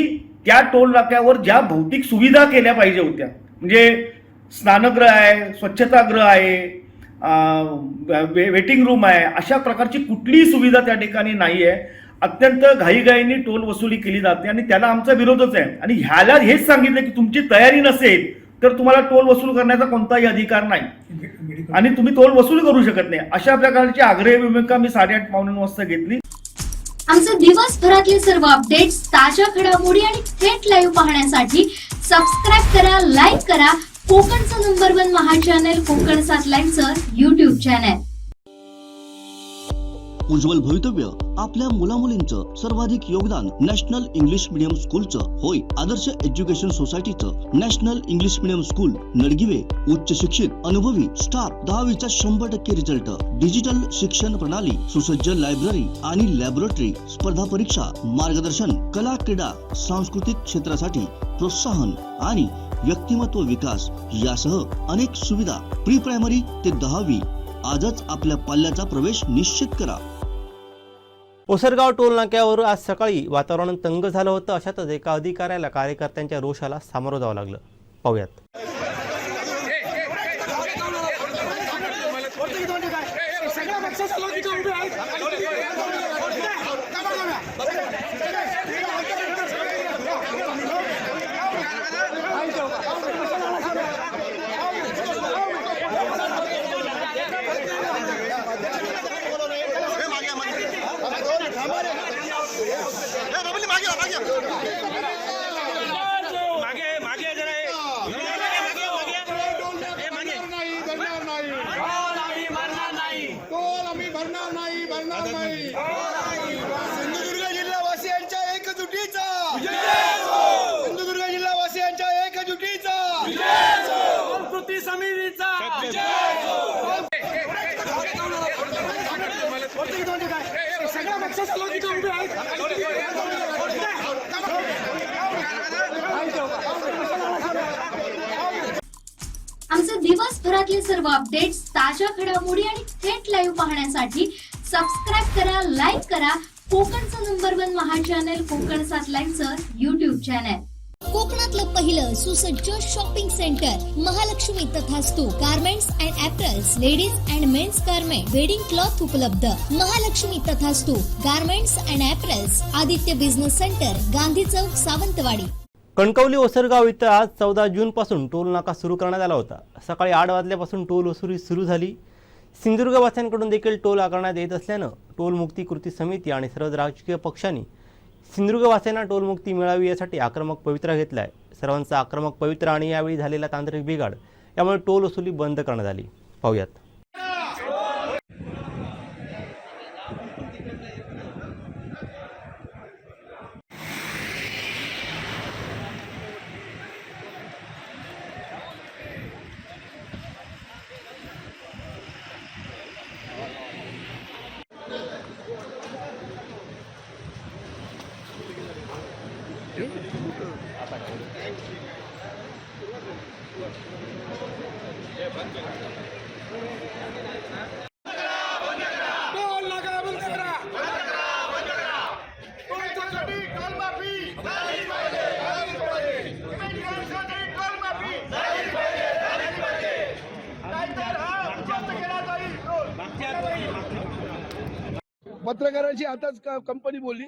त्या टोल नाक्यावर ज्या भौतिक सुविधा केल्या पाहिजे होत्या, म्हणजे स्नानगृह आहे, स्वच्छतागृह आहे, वेटिंग रूम आहे, अशा प्रकारची कुठलीही सुविधा त्या ठिकाणी नाही आहे. अत्यंत घाईघाईने टोल वसुली केली जाते आणि त्याला आमचा विरोधच आहे. आणि ह्याला हेच सांगितलं की तुमची तयारी नसेल तर तुम्हाला टोल वसूल करण्याचा कोणताही अधिकार नाही आणि तुम्ही टोल वसूल करू शकत नाही. अशा प्रकारची आग्रही भूमिका मी 8:30-9 वाजता घेतली. आमचे दिवसभरातले सर्व अपडेट्स, ताज्या घडामोडी आणि थेट लाईव्ह पाहण्यासाठी सबस्क्राईब करा, लाईक करा कोकणचं नंबर 1 महा चॅनल कोकण 7 लाईव्हचं YouTube चॅनल. उज्ज्वल भवितव्य आपल्या मुलामुलींचं सर्वाधिक योगदान नॅशनल इंग्लिश मीडियम स्कूलचं होय. आदर्श एज्युकेशन सोसायटीचं national English medium school Nadgive उच्च शिक्षित अनुभवी स्टाफ, 10वीचा 100% रिझल्ट, डिजिटल शिक्षण प्रणाली, सुसज्ज लायब्ररी आणि लॅबोरेटरी, स्पर्धा परीक्षा, मार्गदर्शन, कला, क्रीडा, सांस्कृतिक क्षेत्रासाठी प्रोत्साहन आणि व्यक्तिमत्व विकास यासह अनेक सुविधा. प्री प्रायमरी ते 10वी आजच आपल्या पाल्याचा प्रवेश निश्चित करा. ओसरगाव टोल नाक्यावर आज सकाळी वातावरण तंग झालं होतं. अशातच एका अधिकाऱ्याला कार्यकर्त्यांच्या रोषाला सामोरं जावं लागलं. पाहूयात. भरणार नाही. आमचे दिवसभरातले सर्व अपडेट्स, ताज्या घडामोडी आणि थेट लाईव्ह पाहण्यासाठी सबस्क्राईब करा, लाईक करा कोकणचं नंबर 1 महा चॅनल कोकण 7 लाईव्हचं युट्यूब चॅनल. कोकणातलं पहिलं सुसज्ज shopping centre Mahalaxmi Tathastu garments and apparels, ladies and men's garment, wedding cloth उपलब्ध. Mahalaxmi Tathastu garments and apparels, Aditya business centre, Gandhi Chowk, Sawantwadi. Kankavli Osargaon इथं आज 14 जूनपासून टोल नाका सुरू करण्यात आला होता. सकाळी 8 वाजल्यापासून टोल वसुली सुरू झाली. सिंधुदुर्गवासियांकडून देखील टोल आकारण्यात येत असल्यानं टोलमुक्ती कृती समिती आणि सर्व राजकीय पक्षांनी सिंधुदुर्गवासियांना टोलमुक्ती मिळावी यासाठी आक्रमक पवित्रा घेतला आहे. सर्वांचा आक्रमक पवित्रा आणि यावेळी झालेला तांत्रिक बिघाड यामुळे टोल वसुली बंद करण्यात आली. पाहूयात. पत्रकारांशी आताच कंपनी बोलली,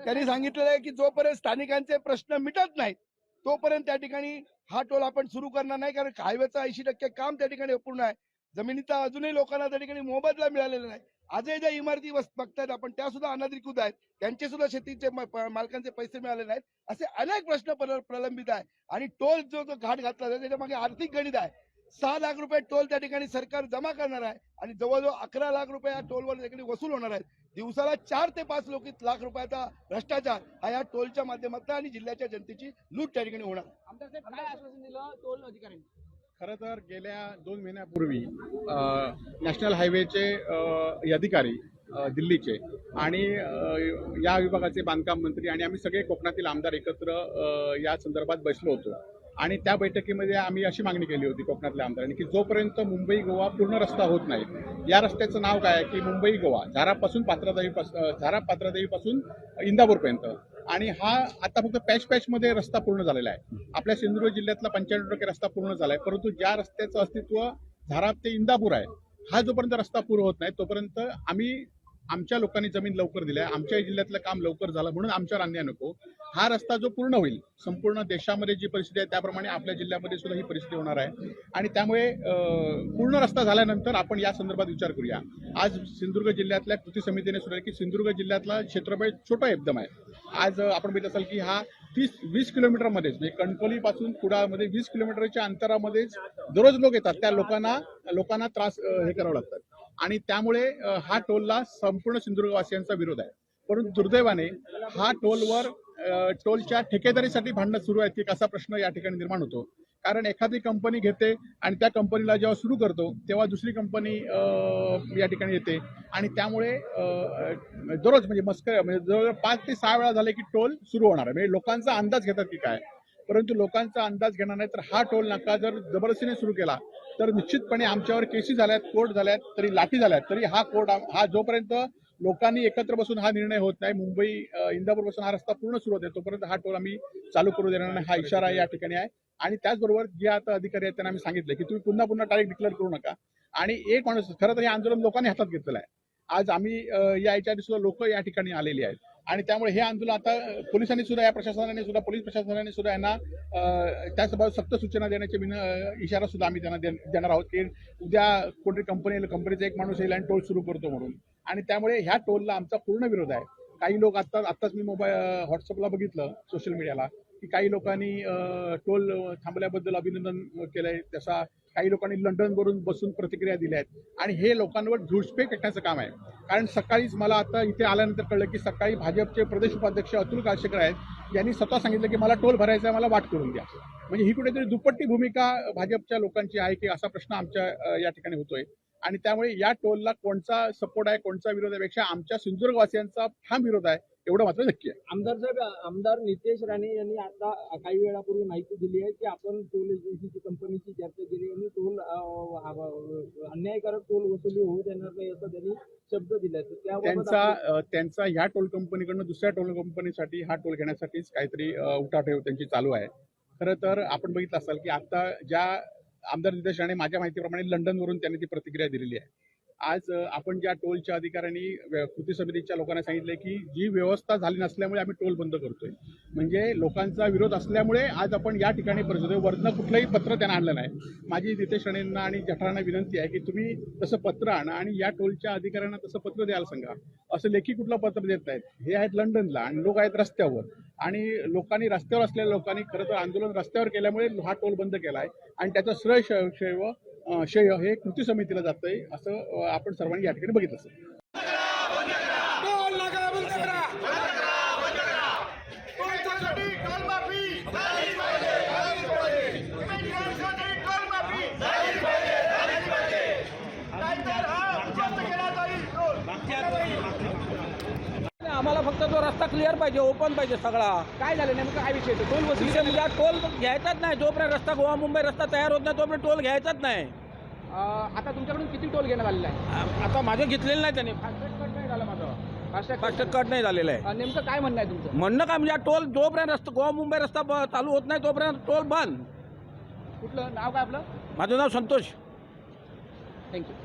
त्यांनी सांगितलेलं आहे की जोपर्यंत स्थानिकांचे प्रश्न मिटत नाहीत तोपर्यंत त्या ठिकाणी हा टोल आपण सुरू करणार नाही, कारण हायवेचं 80% काम त्या ठिकाणी अपूर्ण आहे. जमिनीचा अजूनही लोकांना त्या ठिकाणी मोबदला मिळालेला नाही. आजही ज्या इमारती बघतायत आपण त्या सुद्धा अनधिकृत आहेत, त्यांचे सुद्धा शेतीचे मालकांचे पैसे मिळाले नाहीत. असे अनेक प्रश्न प्रलंबित आहे आणि टोल जो घाट घातला जातो त्याच्या मागे आर्थिक गणित आहे. 6 लाख रुपये टोल त्या ठिकाणी सरकार जमा करणार आहे आणि जवळजवळ 11 लाख रुपये या टोलवर त्या ठिकाणी वसूल होणार आहेत. दिवसाला 4 ते 5 लाख रुपयाचा भ्रष्टाचार हा या टोलच्या माध्यमातून आणि जिल्ह्याच्या जनतेची लूट त्या ठिकाणी होणार. खरं तर गेल्या 2 महिन्यापूर्वी नॅशनल हायवेचे अधिकारी दिल्लीचे आणि या विभागाचे बांधकाम मंत्री आणि आम्ही सगळे कोकणातील आमदार एकत्र या संदर्भात बसलो होतो आणि त्या बैठकीमध्ये आम्ही अशी मागणी केली होती कोकणातल्या आमदारांनी की जोपर्यंत मुंबई गोवा पूर्ण रस्ता होत नाही, या रस्त्याचं नाव काय आहे की मुंबई गोवा, झारापासून पात्रादेवीपासून इंदापूरपर्यंत, आणि हा आता फक्त पॅचमध्ये रस्ता पूर्ण झालेला आहे. आपल्या सिंधुदुर्ग जिल्ह्यातला 95% रस्ता पूर्ण झाला आहे, परंतु ज्या रस्त्याचं अस्तित्व झारा ते इंदापूर आहे, हा जोपर्यंत रस्ता पूर्ण होत नाही तोपर्यंत आमच्या लोकांनी जमीन लवकर दिल्या, आमच्या जिल्ह्यातलं काम लवकर झालं म्हणून आमच्यावर अन्याय नको. हा रस्ता जो पूर्ण होईल, संपूर्ण देशामध्ये जी परिस्थिती आहे त्याप्रमाणे आपल्या जिल्ह्यामध्ये सुद्धा ही परिस्थिती होणार आहे आणि त्यामुळे पूर्ण रस्ता झाल्यानंतर आपण या संदर्भात विचार करूया. आज सिंधुदुर्ग जिल्ह्यातल्या कृती समितीने सुद्धा की सिंधुदुर्ग जिल्ह्यातला क्षेत्रफळ छोटं एकदम आहे. आज आपण बघितलं असाल की हा 20 किलोमीटरमध्येच म्हणजे कणकवलीपासून कुडाळमध्ये 20 किलोमीटरच्या अंतरामध्येच दररोज लोक येतात, त्या लोकांना त्रास हे करावं लागतात आणि त्यामुळे हा टोलला संपूर्ण सिंधुदुर्गवासियांचा विरोध आहे. परंतु दुर्दैवाने हा टोलच्या ठेकेदारीसाठी भांडणं सुरू आहेत की असा प्रश्न या ठिकाणी निर्माण होतो. कारण एखादी कंपनी घेते आणि त्या कंपनीला जेव्हा सुरू करतो तेव्हा दुसरी कंपनी या ठिकाणी येते आणि त्यामुळे दररोज म्हणजे जवळजवळ 5 ते 6 वेळा झाले की टोल सुरू होणार आहे. म्हणजे लोकांचा अंदाज घेतात की काय, परंतु लोकांचा अंदाज घेणार नाही तर हा टोल नाका जर जबरदस्तीने सुरू केला तर निश्चितपणे आमच्यावर केसी झाल्यात, कोर्ट झाल्यात, तरी लाठी झाल्यात, तरी हा जोपर्यंत लोकांनी एकत्र बसून हा निर्णय होत नाही, मुंबई इंदापूरपासून हा रस्ता पूर्ण सुरू होते तोपर्यंत हा टोल आम्ही चालू करू देणार नाही, हा इशारा या ठिकाणी आहे. आणि त्याचबरोबर जे आता अधिकारी आहेत त्यांना आम्ही सांगितलं की तुम्ही पुन्हा तारीख डिक्लेअर करू नका. आणि एक माणूस, खरं तर हे आंदोलन लोकांनी हातात घेतलेलं आहे. आज आम्ही याच्या आधी सुद्धा लोक या ठिकाणी आलेली आहेत आणि त्यामुळे हे आंदोलन आता पोलिसांनी सुद्धा, या प्रशासनाने सुद्धा, पोलीस प्रशासनाने सुद्धा यांना त्यासोबत सक्त सूचना देण्याचे इशारा सुद्धा आम्ही त्यांना देणार आहोत की उद्या कोणती कंपनीचा एक माणूस येईल आणि टोल सुरू करतो म्हणून. आणि त्यामुळे ह्या टोलला आमचा पूर्ण विरोध आहे. काही लोक आत्ताच मी व्हॉट्सअपला बघितलं सोशल मीडियाला की काही लोकांनी टोल थांबल्याबद्दल अभिनंदन केलंय, तसा काही लोकांनी लंडनवरून बसून प्रतिक्रिया दिल्या आहेत आणि हे लोकांवर धुळस्फेक टाकण्याचं काम आहे. कारण सकाळीच मला आता इथे आल्यानंतर कळलं की सकाळी भाजपचे प्रदेश उपाध्यक्ष अतुल काळशेकर आहेत, यांनी स्वतः सांगितलं की मला टोल भरायचा आहे, मला वाट करून द्या. म्हणजे ही कुठेतरी दुपट्टी भूमिका भाजपच्या लोकांची आहे की असा प्रश्न आमच्या या ठिकाणी होतोय आणि त्यामुळे या टोलला कोणचा सपोर्ट आहे कोणचा विरोध आहे पेक्षा आमच्या सिंधुदुर्गवासियांचा ठाम विरोध आहे एवढं मात्र नक्की आहे. आमदार नितेश राणे यांनी आता काही वेळापूर्वी माहिती दिली आहे की आपण टोल एजन्सीची कंपनीची चर्चा केली आणि टोल अन्यायकारक टोल वसुली होऊ देणार नाही असं त्यांनी शब्द दिलाय. त्यांचा ह्या टोल कंपनीकडनं दुसऱ्या टोल कंपनीसाठी हा टोल घेण्यासाठीच काहीतरी उठाठेव त्यांची चालू आहे. खरं तर आपण बघितलं असाल की आता ज्या आमदार नितेश राणे माझ्या माहितीप्रमाणे लंडनवरून त्यांनी ती प्रतिक्रिया दिलेली आहे. आज आपण ज्या टोलच्या अधिकाऱ्यांनी कृती समितीच्या लोकांना सांगितलंय की जी व्यवस्था झाली नसल्यामुळे आम्ही टोल बंद करतोय, म्हणजे लोकांचा विरोध असल्यामुळे आज आपण या ठिकाणी परिस्थिती वरनं कुठलंही पत्र त्यांना आणलं नाही. माझी नितेश राणेंना आणि जठारांना विनंती आहे की तुम्ही तसं पत्र आणा आणि या टोलच्या अधिकाऱ्यांना तसं पत्र द्यायला सांगा. असं लेखी कुठलं पत्र देत नाहीत. हे आहेत लंडनला आणि लोक आहेत रस्त्यावर, आणि लोकांनी रस्त्यावर असलेल्या लोकांनी खरं तर आंदोलन रस्त्यावर केल्यामुळे हा टोल बंद केला आहे आणि त्याचं श्रेय हे कृती समितीला जातंय असं आपण सर्वांनी या ठिकाणी बघितलं असेल. आम्हाला फक्त तो रस्ता क्लिअर पाहिजे, ओपन पाहिजे सगळा. काय झालं नेमकं काय विषय टोल वसुली म्हणजे टोल घ्यायचाच नाही. जोपर्यंत रस्ता गोवा मुंबई रस्ता तयार होत नाही तोपर्यंत टोल घ्यायचाच नाही. आता तुमच्याकडून किती टोल घेण्यात आलेला आहे? आता माझं घेतलेलं नाही त्याने. फास्टॅग कट नाही झालं माझं. फास्टॅग कट नाही झालेलं आहे. नेमकं काय म्हणणं आहे तुमचं? म्हणणं काय म्हणजे टोल जोपर्यंत रस्ता गोवा मुंबई रस्ता चालू होत नाही तोपर्यंत टोल बंद. कुठलं नाव काय आपलं? माझं नाव संतोष. थँक्यू.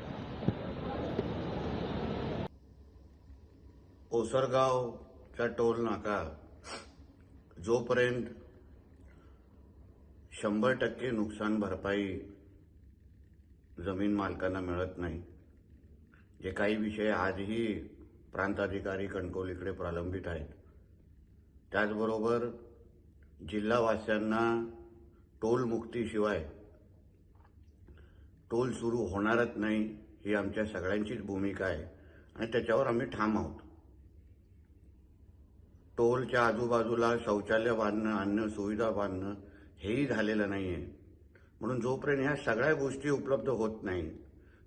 ओसरगावचा टोल नाका जोपर्यंत 100% नुकसान भरपाई जमीन मालकांना मिळत नाही, जे काही विषय आजही प्रांताधिकारी कणकवलीकडे प्रलंबित आहेत, त्याचबरोबर जिल्हावासियांना टोल मुक्तीशिवाय टोल सुरू होणारच नाही ही आमच्या सगळ्यांचीच भूमिका आहे आणि त्याच्यावर आम्ही ठाम आहोत. टोलच्या आजूबाजूला शौचालय बांधणं, अन्न सुविधा बांधणं हेही झालेलं नाहीये. म्हणून जोपर्यंत ह्या सगळ्या गोष्टी उपलब्ध होत नाही,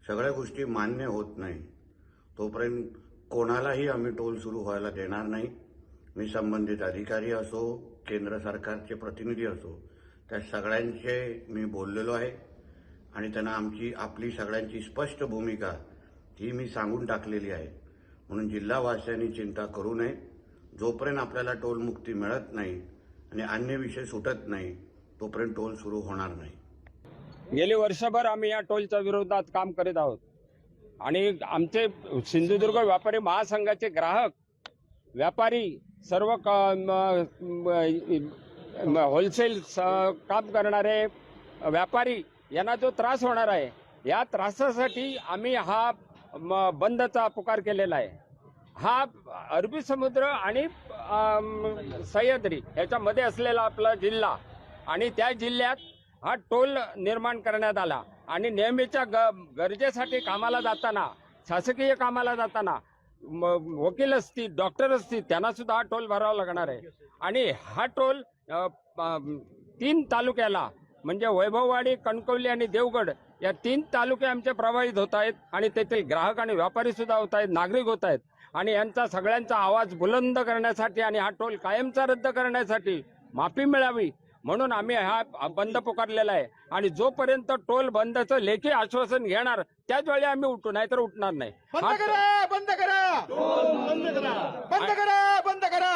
सगळ्या गोष्टी मान्य होत नाही, तोपर्यंत कोणालाही आम्ही टोल सुरू व्हायला देणार नाही. मी संबंधित अधिकारी असो, केंद्र सरकारचे प्रतिनिधी असो, त्या सगळ्यांचे मी बोललेलो आहे आणि त्यांना आपली सगळ्यांची स्पष्ट भूमिका ही मी सांगून टाकलेली आहे. म्हणून जिल्हावासियांनी चिंता करू नये. जोपर्यंत आपल्याला टोल मुक्ती मिळत नाही आणि अन्य विषय सुटत नाही तोपर्यंत टोल सुरू होणार नाही. गेली वर्षभर आम्ही या टोलच्या विरोधात काम करीत आहोत आणि आमचे सिंधुदुर्ग व्यापारी महासंघाचे ग्राहक, व्यापारी, सर्व होलसेल काम करणारे व्यापारी यांना जो त्रास होणार आहे, या त्रासासाठी आम्ही हा बंदचा पुकार केलेला आहे. हा अरबी समुद्र आणि सह्याद्री याच्यामध्ये असलेला आपला जिल्हा आणि त्या जिल्ह्यात हा टोल निर्माण करण्यात आला आणि नेहमीच्या गरजेसाठी कामाला जाताना, शासकीय कामाला जाताना वकील असतील, डॉक्टर असतील, त्यांना सुद्धा हा टोल भरावा लागणार आहे. आणि हा टोल 3 तालुक्याला म्हणजे वैभववाडी, कणकवली आणि देवगड या 3 तालुके आमचे प्रभावित होत आहेत आणि तेथील ग्राहक आणि व्यापारी सुद्धा होत आहेत, नागरिक होत आहेत. आणि यांचा सगळ्यांचा आवाज बुलंद करण्यासाठी आणि हा टोल कायमचा रद्द करण्यासाठी माफी मिळावी म्हणून आम्ही हा बंद पुकारलेला आहे. आणि जोपर्यंत टोल बंदचं लेखी आश्वासन घेणार त्याच वेळी आम्ही उठू, नाहीतर उठणार नाही. बंद करा, बंद करा, बंद करा, बंद करा, बंद करा,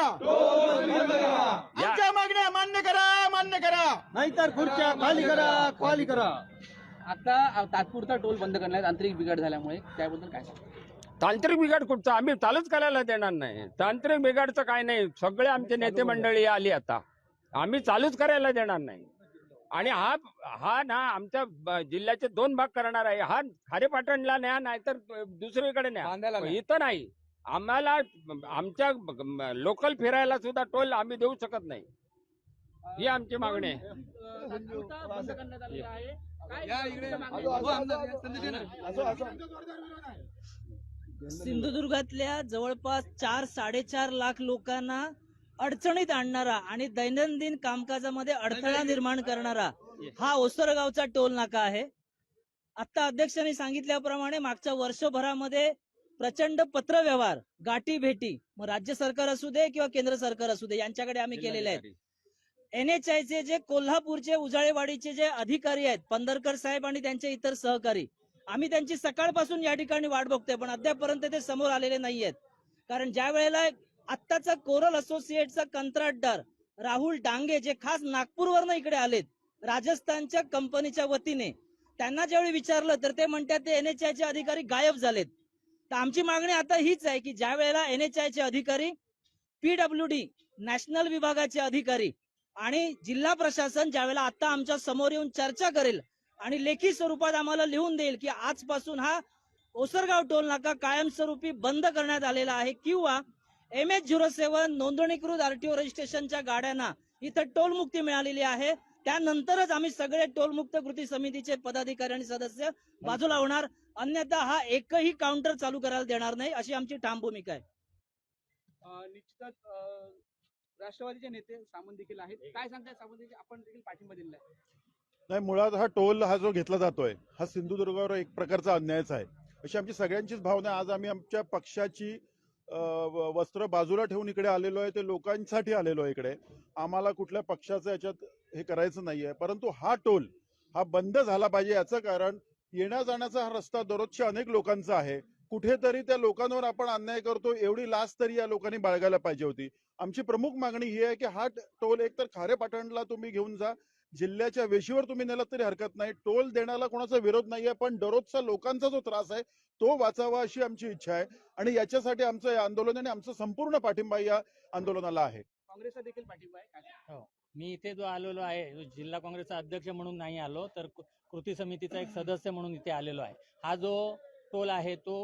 आमच्या मागण्या मान्य करा, मान्य करा, नाहीतर खुर्च्या खाली करा, खाली करा. आता तात्पुरता टोल बंद करण्यात तांत्रिक बिघाड झाल्यामुळे त्याबद्दल काय सांगा? तांत्रिक बिघाड कुठचा? आम्ही चालूच करायला देणार नाही. तांत्रिक बिघाडचं काय नाही. सगळे आमचे नेते मंडळी आली, आता आम्ही चालूच करायला देणार नाही. आणि हा ना आमच्या जिल्ह्याचे 2 भाग करणार आहे. हा खारेपाटणला न्या, नाहीतर दुसरीकडे न्या, इथं नाही. आम्हाला आमच्या लोकल फिरायला सुद्धा टोल आम्ही देऊ शकत नाही. ही आमची मागणी आहे. सिंधुदुर्गातल्या जवळपास 4-4.5 लाख लोकांना अडचणीत आणणारा आणि दैनंदिन कामकाजामध्ये अडथळा निर्माण करणारा हा ओसरगावचा टोल नाका आहे. आता अध्यक्षांनी सांगितल्याप्रमाणे मागच्या वर्षभरामध्ये प्रचंड पत्रव्यवहार, गाठी भेटी, मग राज्य सरकार असू दे किंवा केंद्र सरकार असू दे यांच्याकडे आम्ही केलेले आहेत. NHIचे जे कोल्हापूरचे उजाळेवाडीचे जे अधिकारी आहेत, पंधरकर साहेब आणि त्यांचे इतर सहकारी, आम्ही त्यांची सकाळपासून या ठिकाणी वाट बघतोय, पण अद्यापपर्यंत ते समोर आलेले नाहीयेत. कारण ज्या वेळेला आत्ताचा कोरल असोसिएटचा कंत्राटदार राहुल डांगे जे खास नागपूरवरनं इकडे आलेत राजस्थानच्या कंपनीच्या वतीने, त्यांना ज्यावेळी विचारलं तर ते म्हणतात ते NHIचे अधिकारी गायब झालेत. तर आमची मागणी आता हीच आहे की ज्या वेळेला NHIचे अधिकारी, PWD नॅशनल विभागाचे अधिकारी आणि जिल्हा प्रशासन ज्या वेळेला आता आमच्या समोर येऊन चर्चा करेल आणि लेखी स्वरूपात आम्हाला लिहून देईल की आजपासून हा ओसरगाव टोल नाका कायमस्वरूपी बंद करण्यात आलेला आहे किंवा MH07 नोंदणीकृत RTO रजिस्ट्रेशनच्या गाड्यांना इथं टोल मुक्ती मिळालेली आहे, त्यानंतरच आम्ही सगळे टोलमुक्त कृती समितीचे पदाधिकारी आणि सदस्य बाजूला होणार, अन्यथा हा एकही काउंटर चालू करायला देणार नाही, अशी आमची ठाम भूमिका आहे. निश्चितच राष्ट्रवादीचे नेते सामंत देखील आहेत. काय सांगताय सामंत, आपण देखील पाठिंबा दिलेला आहे? नाही, मुळात हा टोल हा जो घेतला जातोय हा सिंधुदुर्गावर एक प्रकारचा अन्यायच आहे, अशी आमची सगळ्यांचीच भावना आहे. आज आम्ही आमच्या पक्षाची वस्त्र बाजूला ठेवून इकडे आलेलो आहे, ते लोकांसाठी आलेलो आहे इकडे. आम्हाला कुठल्या पक्षाचं याच्यात हे करायचं नाहीये, परंतु हा टोल हा बंद झाला पाहिजे. याचं कारण येण्या जाण्याचा हा रस्ता दररोजच्या अनेक लोकांचा आहे. कुठेतरी त्या लोकांवर आपण अन्याय करतो, एवढी लाज तरी या लोकांनी बाळगायला पाहिजे होती. आमची प्रमुख मागणी ही आहे की हा टोल एकतर खारेपाटणला तुम्ही घेऊन जा, जिल्ह्याच्या वेशीवर तुम्ही नेलात तरी हरकत नाही. टोल देण्याला कोणाचा विरोध नाहीये, पण दररोजचा लोकांचा जो त्रास आहे तो वाचावा अशी आमची इच्छा आहे आणि याच्यासाठी आमचं या आंदोलन आणि आमचा संपूर्ण पाठिंबा या आंदोलनाला आहे. काँग्रेसचा देखील पाठिंबा आहे? हो, मी इथे जो आलेलो आहे, जिल्हा काँग्रेसचा अध्यक्ष म्हणून नाही आलो, तर कृती समितीचा एक सदस्य म्हणून इथे आलेलो आहे. हा जो टोल आहे तो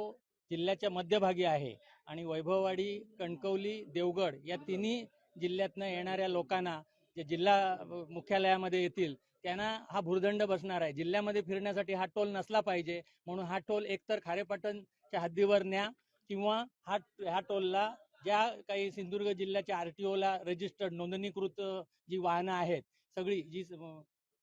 जिल्ह्याच्या मध्यभागी आहे आणि वैभववाडी, कणकवली, देवगड या तिन्ही जिल्ह्यातनं येणाऱ्या लोकांना जे जिल्हा मुख्यालयामध्ये येतील त्यांना हा भुर्दंड बसणार आहे. जिल्ह्यामध्ये फिरण्यासाठी हा टोल नसला पाहिजे, म्हणून हा टोल एकतर खारेपाटणच्या हद्दीवर न्या किंवा ह्या टोलला ज्या काही सिंधुदुर्ग जिल्ह्याच्या RTOला रजिस्टर्ड नोंदणीकृत जी वाहनं आहेत, सगळी जी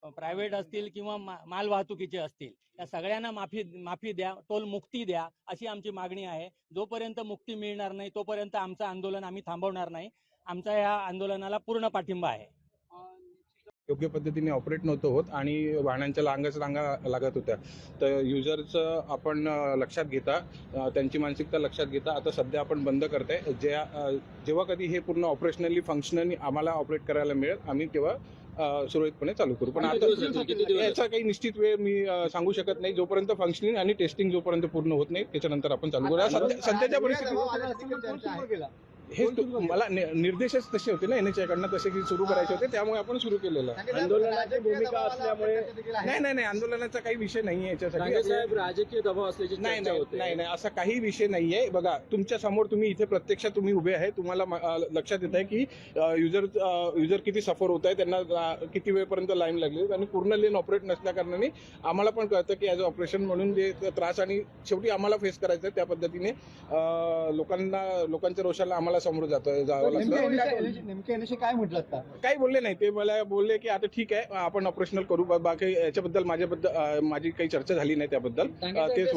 प्रायव्हेट असतील किंवा माल वाहतुकीचे असतील, त्या सगळ्यांना माफी द्या, टोल मुक्ती द्या, अशी आमची मागणी आहे. जोपर्यंत मुक्ती मिळणार नाही तोपर्यंत आमचं आंदोलन आम्ही थांबवणार नाही. आमचा या आंदोलनाला पूर्ण पाठिंबा आहे. योग्य पद्धतीने ऑपरेट नव्हतं होत आणि वाहनांच्या रांगा लागत होत्या. तर युजरचं आपण लक्षात घेता, त्यांची मानसिकता लक्षात घेता आता सध्या आपण बंद करताय. जेव्हा कधी हे पूर्ण ऑपरेशनली फंक्शनली आम्हाला ऑपरेट करायला मिळेल आम्ही तेव्हा सुरळीतपणे चालू करू. पण आता याचा काही निश्चित वेळ मी सांगू शकत नाही. जोपर्यंत फंक्शनिंग आणि टेस्टिंग जोपर्यंत पूर्ण होत नाही त्याच्यानंतर आपण चालू करूया. सध्याच्या परिस्थितीत हे मला निर्देशच तसे होते ना NHI कडनं, तसे की सुरू करायचे होते, त्यामुळे आपण सुरू केलेलं आहे. आंदोलनाची भूमिका असल्यामुळे नाही आंदोलनाचा काही विषय नाहीये याच्यासाठी. राजकीय दबाव असल्याची नाही असा काही विषय नाहीये. बघा, तुमच्या समोर तुम्ही इथे प्रत्यक्षात तुम्ही उभे आहे, तुम्हाला लक्षात येत आहे की युजर किती सफर होत आहे, त्यांना किती वेळपर्यंत लाईन लागली आणि पूर्ण लेन ऑपरेट नसल्या कारणाने आम्हाला पण कळतं की ॲज अ ऑपरेशन म्हणून जे त्रास आणि शेवटी आम्हाला फेस करायचं आहे त्या पद्धतीने लोकांच्या रोषाला आम्हाला समोर जावं लागतं. नेमके NHI काय म्हटलं आता? काही बोलले नाही. ते मला बोलले की आता ठीक आहे आपण ऑपरेशनल करू. बाकी याच्याबद्दल माझी काही चर्चा झाली नाही त्याबद्दल. तेच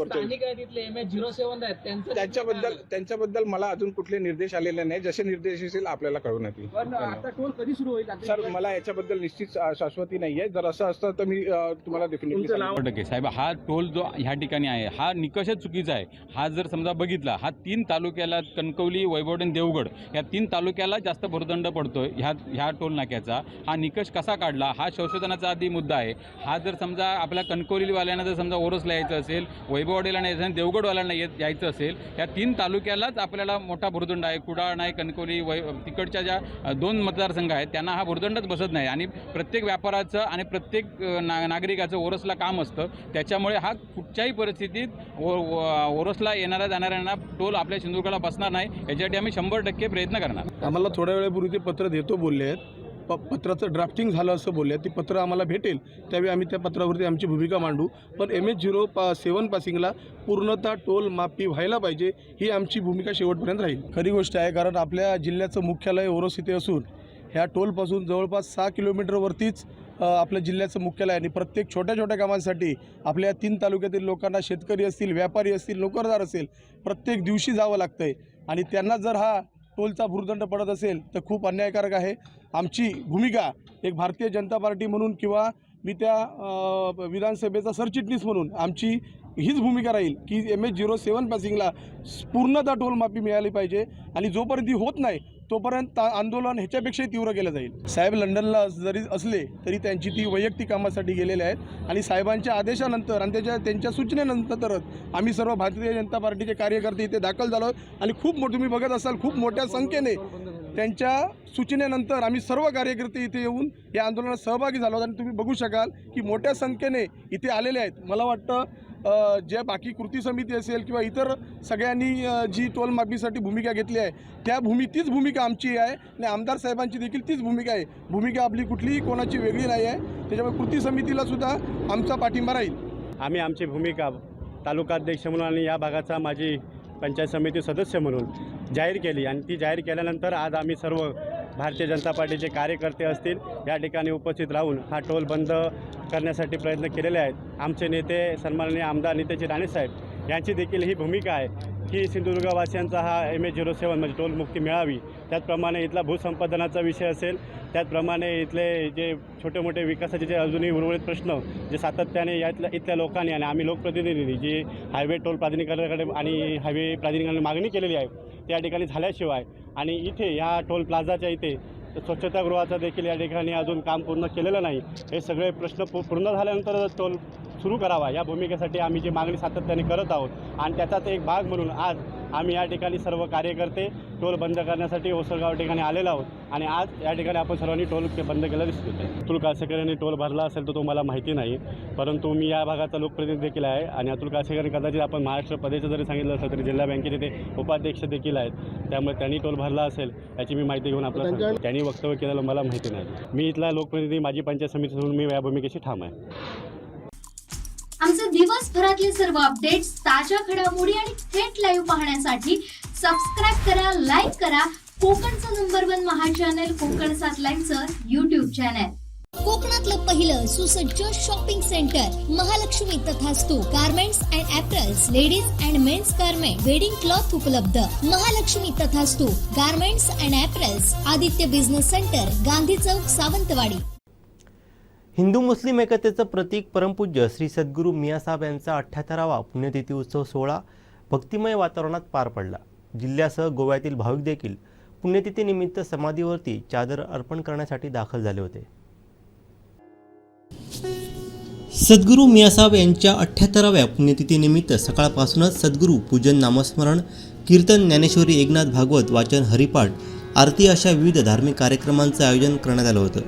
त्यांच्याबद्दल मला अजून कुठले निर्देश आलेले नाही. जसे निर्देश येतील आपल्याला कळवण्यात येईल. आता टोल कधी सुरू होईल? सर, मला याच्याबद्दल निश्चित शाश्वती नाही आहे. जर असं असतं तर मी तुम्हाला डेफिनेटली. साहेब, हा टोल जो ह्या ठिकाणी आहे हा निकषच चुकीचा आहे. हा जर समजा बघितला, हा 3 तालुक्याला कणकवली, वैभववाडी आणि देवगड या 3 तालुक्याला जास्त भुर्दंड पडतोय ह्या टोल नाक्याचा. हा निकष कसा काढला हा संशोधनाचा आधी मुद्दा आहे. हा जर समजा आपल्या कणकवलीवाल्यांना जर समजा ओरोसला यायचं असेल, वैभववाडीला नाही यायचं, देवगडवाल्यांना यायचं असेल, या 3 तालुक्यालाच आपल्याला मोठा भुर्दंड आहे. कुडाळ नाही, कणकवली, तिकडच्या ज्या 2 मतदारसंघ आहेत त्यांना हा भुर्दंडच बसत नाही आणि प्रत्येक व्यापाराचं आणि प्रत्येक नागरिकाचं ओरोसला काम असतं. त्याच्यामुळे हा कुठच्याही परिस्थितीत ओरोसला येणाऱ्या जाणाऱ्यांना टोल आपल्या सिंधुदुर्गाला बसणार नाही. याच्यासाठी आम्ही 100% प्रयत्न करणार. आम्हाला थोड्या वेळापूर्वी ते पत्र देतो बोलले आहेत. पत्राचं ड्राफ्टिंग झालं असं बोलले. ती पत्र आम्हाला भेटेल त्यावेळी आम्ही त्या पत्रावरती आमची भूमिका मांडू. पण MH07 पासिंगला पूर्णतः टोल माफी व्हायला पाहिजे ही आमची भूमिका शेवटपर्यंत राहील. खरी गोष्ट आहे, कारण आपल्या जिल्ह्याचं मुख्यालय ओरोस इथे असून ह्या टोलपासून जवळपास 6 किलोमीटरवरतीच आपल्या जिल्ह्याचं मुख्यालय आणि प्रत्येक छोट्या छोट्या कामांसाठी आपल्या 3 तालुक्यातील लोकांना, शेतकरी असतील, व्यापारी असतील, नोकरदार असेल, प्रत्येक दिवशी जावं लागतं आहे आणि त्यांना जर हा टोलचा भुर्दंड पडत असेल तर खूप अन्यायकारक आहे. आमची भूमिका एक भारतीय जनता पार्टी म्हणून किंवा मी त्या विधानसभेचा सरचिटणीस म्हणून आमची हीच भूमिका राहील की MH07 पासिंगला पूर्णतः टोल माफी मिळाली पाहिजे आणि जोपर्यंत ती होत नाही तोपर्यंत आंदोलन ह्याच्यापेक्षाही तीव्र केलं जाईल. साहेब लंडनला जरी असले तरी त्यांची ती वैयक्तिक कामासाठी गेलेले आहेत आणि साहेबांच्या आदेशानंतर आणि त्यांच्या सूचनेनंतरच आम्ही सर्व भारतीय जनता पार्टीचे कार्यकर्ते इथे दाखल झालो आणि तुम्ही बघत असाल खूप मोठ्या संख्येने त्यांच्या सूचनेनंतर आम्ही सर्व कार्यकर्ते इथे येऊन या आंदोलनात सहभागी झालो आणि तुम्ही बघू शकाल की मोठ्या संख्येने इथे आलेले आहेत. मला वाटतं ज्या बाकी कृती समिती असेल किंवा इतर सगळ्यांनी जी टोल माफीसाठी भूमिका घेतली आहे तीच भूमिका आमची आहे आणि आमदार साहेबांची देखील तीच भूमिका आहे. भूमिका आपली कुठलीही कोणाची वेगळी नाही आहे. त्याच्यामुळे कृती समितीला सुद्धा आमचा पाठिंबा राहील. आम्ही आमची भूमिका तालुकाध्यक्ष म्हणून आणि या भागाचा माजी पंचायत समिती सदस्य म्हणून जाहीर केली आणि ती जाहीर केल्यानंतर आज आम्ही सर्व भारतीय जनता पार्टीचे कार्यकर्ते असतील या ठिकाणी उपस्थित राहून हा टोल बंद करण्यासाठी प्रयत्न केलेले आहेत. आमचे नेते सन्माननीय आमदार नितेशजी राणेसाहेब यांची देखील ही भूमिका आहे की सिंधुदुर्गवासियांचा हा MH07 म्हणजे टोल मुक्ती मिळावी. त्याचप्रमाणे इथला भूसंपादनाचा विषय असेल, त्याचप्रमाणे इथले जे छोटे मोठे विकासाचे जे अजूनही उर्वरित प्रश्न जे सातत्याने इथल्या लोकांनी आणि आम्ही लोकप्रतिनिधींनी जी हायवे टोल प्राधिकरणाकडे आणि हायवे प्राधिकरणाने मागणी केलेली आहे त्या ठिकाणी झाल्याशिवाय आणि इथे या टोल प्लाझाच्या इथे स्वच्छतागृहाचं देखील या ठिकाणी अजून काम पूर्ण केलेलं नाही. हे सगळे प्रश्न पूर्ण झाल्यानंतर टोल सुरू करावा या भूमिकेसाठी आम्ही जी मागणी सातत्याने करत आहोत आणि त्याचाच एक भाग म्हणून आज आम्ही या ठिकाणी सर्व कार्यकर्ते टोल बंद करण्यासाठी ओसरगाव ठिकाणी आलेलो आहोत आणि आज या ठिकाणी आपण सर्वांनी टोल बंद केलं दिसत आहे. अतुल कासेकरांनी टोल भरला असेल तर तो मला माहिती नाही, परंतु मी या भागाचा लोकप्रतिनिधी देखील आहे आणि अतुल कासेकरांनी कदाचित आपण महाराष्ट्र प्रदेश जरी सांगितलं असलं तरी जिल्हा बँकेचे ते उपाध्यक्ष देखील आहेत, त्यामुळे त्यांनी टोल भरला असेल याची मी माहिती घेऊन आपल्याला सांगतो. त्यांनी वक्तव्य केलेलं मला माहिती नाही. मी इथला लोकप्रतिनिधी माजी पंचायत समिती म्हणून मी या भूमिकेशी ठाम आहे. आमचे दिवसभरातले सर्व अपडेट्स, ताज्या घडामोडी आणि थेट लाईव्ह पाहण्यासाठी सबस्क्राईब करा, लाईक करा कोकणचं नंबर 1 महा चॅनल कोकण 7 लाईव्हचं YouTube चॅनल. कोकणातलं पहिलं सुसज्ज shopping centre Mahalaxmi Tathastu garments and apparels, ladies and men's garment, wedding cloth उपलब्ध. Mahalaxmi Tathastu garments and apparels, Aditya business centre, Gandhi Chowk, Sawantwadi. Hindu Muslim एकतेचं प्रतीक परमपूज्य श्री सद्गुरू मियासाहेब यांचा 78वा पुण्यतिथी उत्सव सोहळा भक्तिमय वातावरणात पार पडला. जिल्ह्यासह गोव्यातील भाविक देखील पुण्यतिथीनिमित्त समाधीवरती चादर अर्पण करण्यासाठी दाखल झाले होते. सद्गुरू मियासाहेब यांच्या 78व्या पुण्यतिथीनिमित्त सकाळपासूनच सद्गुरू पूजन, नामस्मरण, कीर्तन, ज्ञानेश्वरी, एकनाथ भागवत वाचन, हरिपाठ, आरती अशा विविध धार्मिक कार्यक्रमांचं आयोजन करण्यात आलं होतं.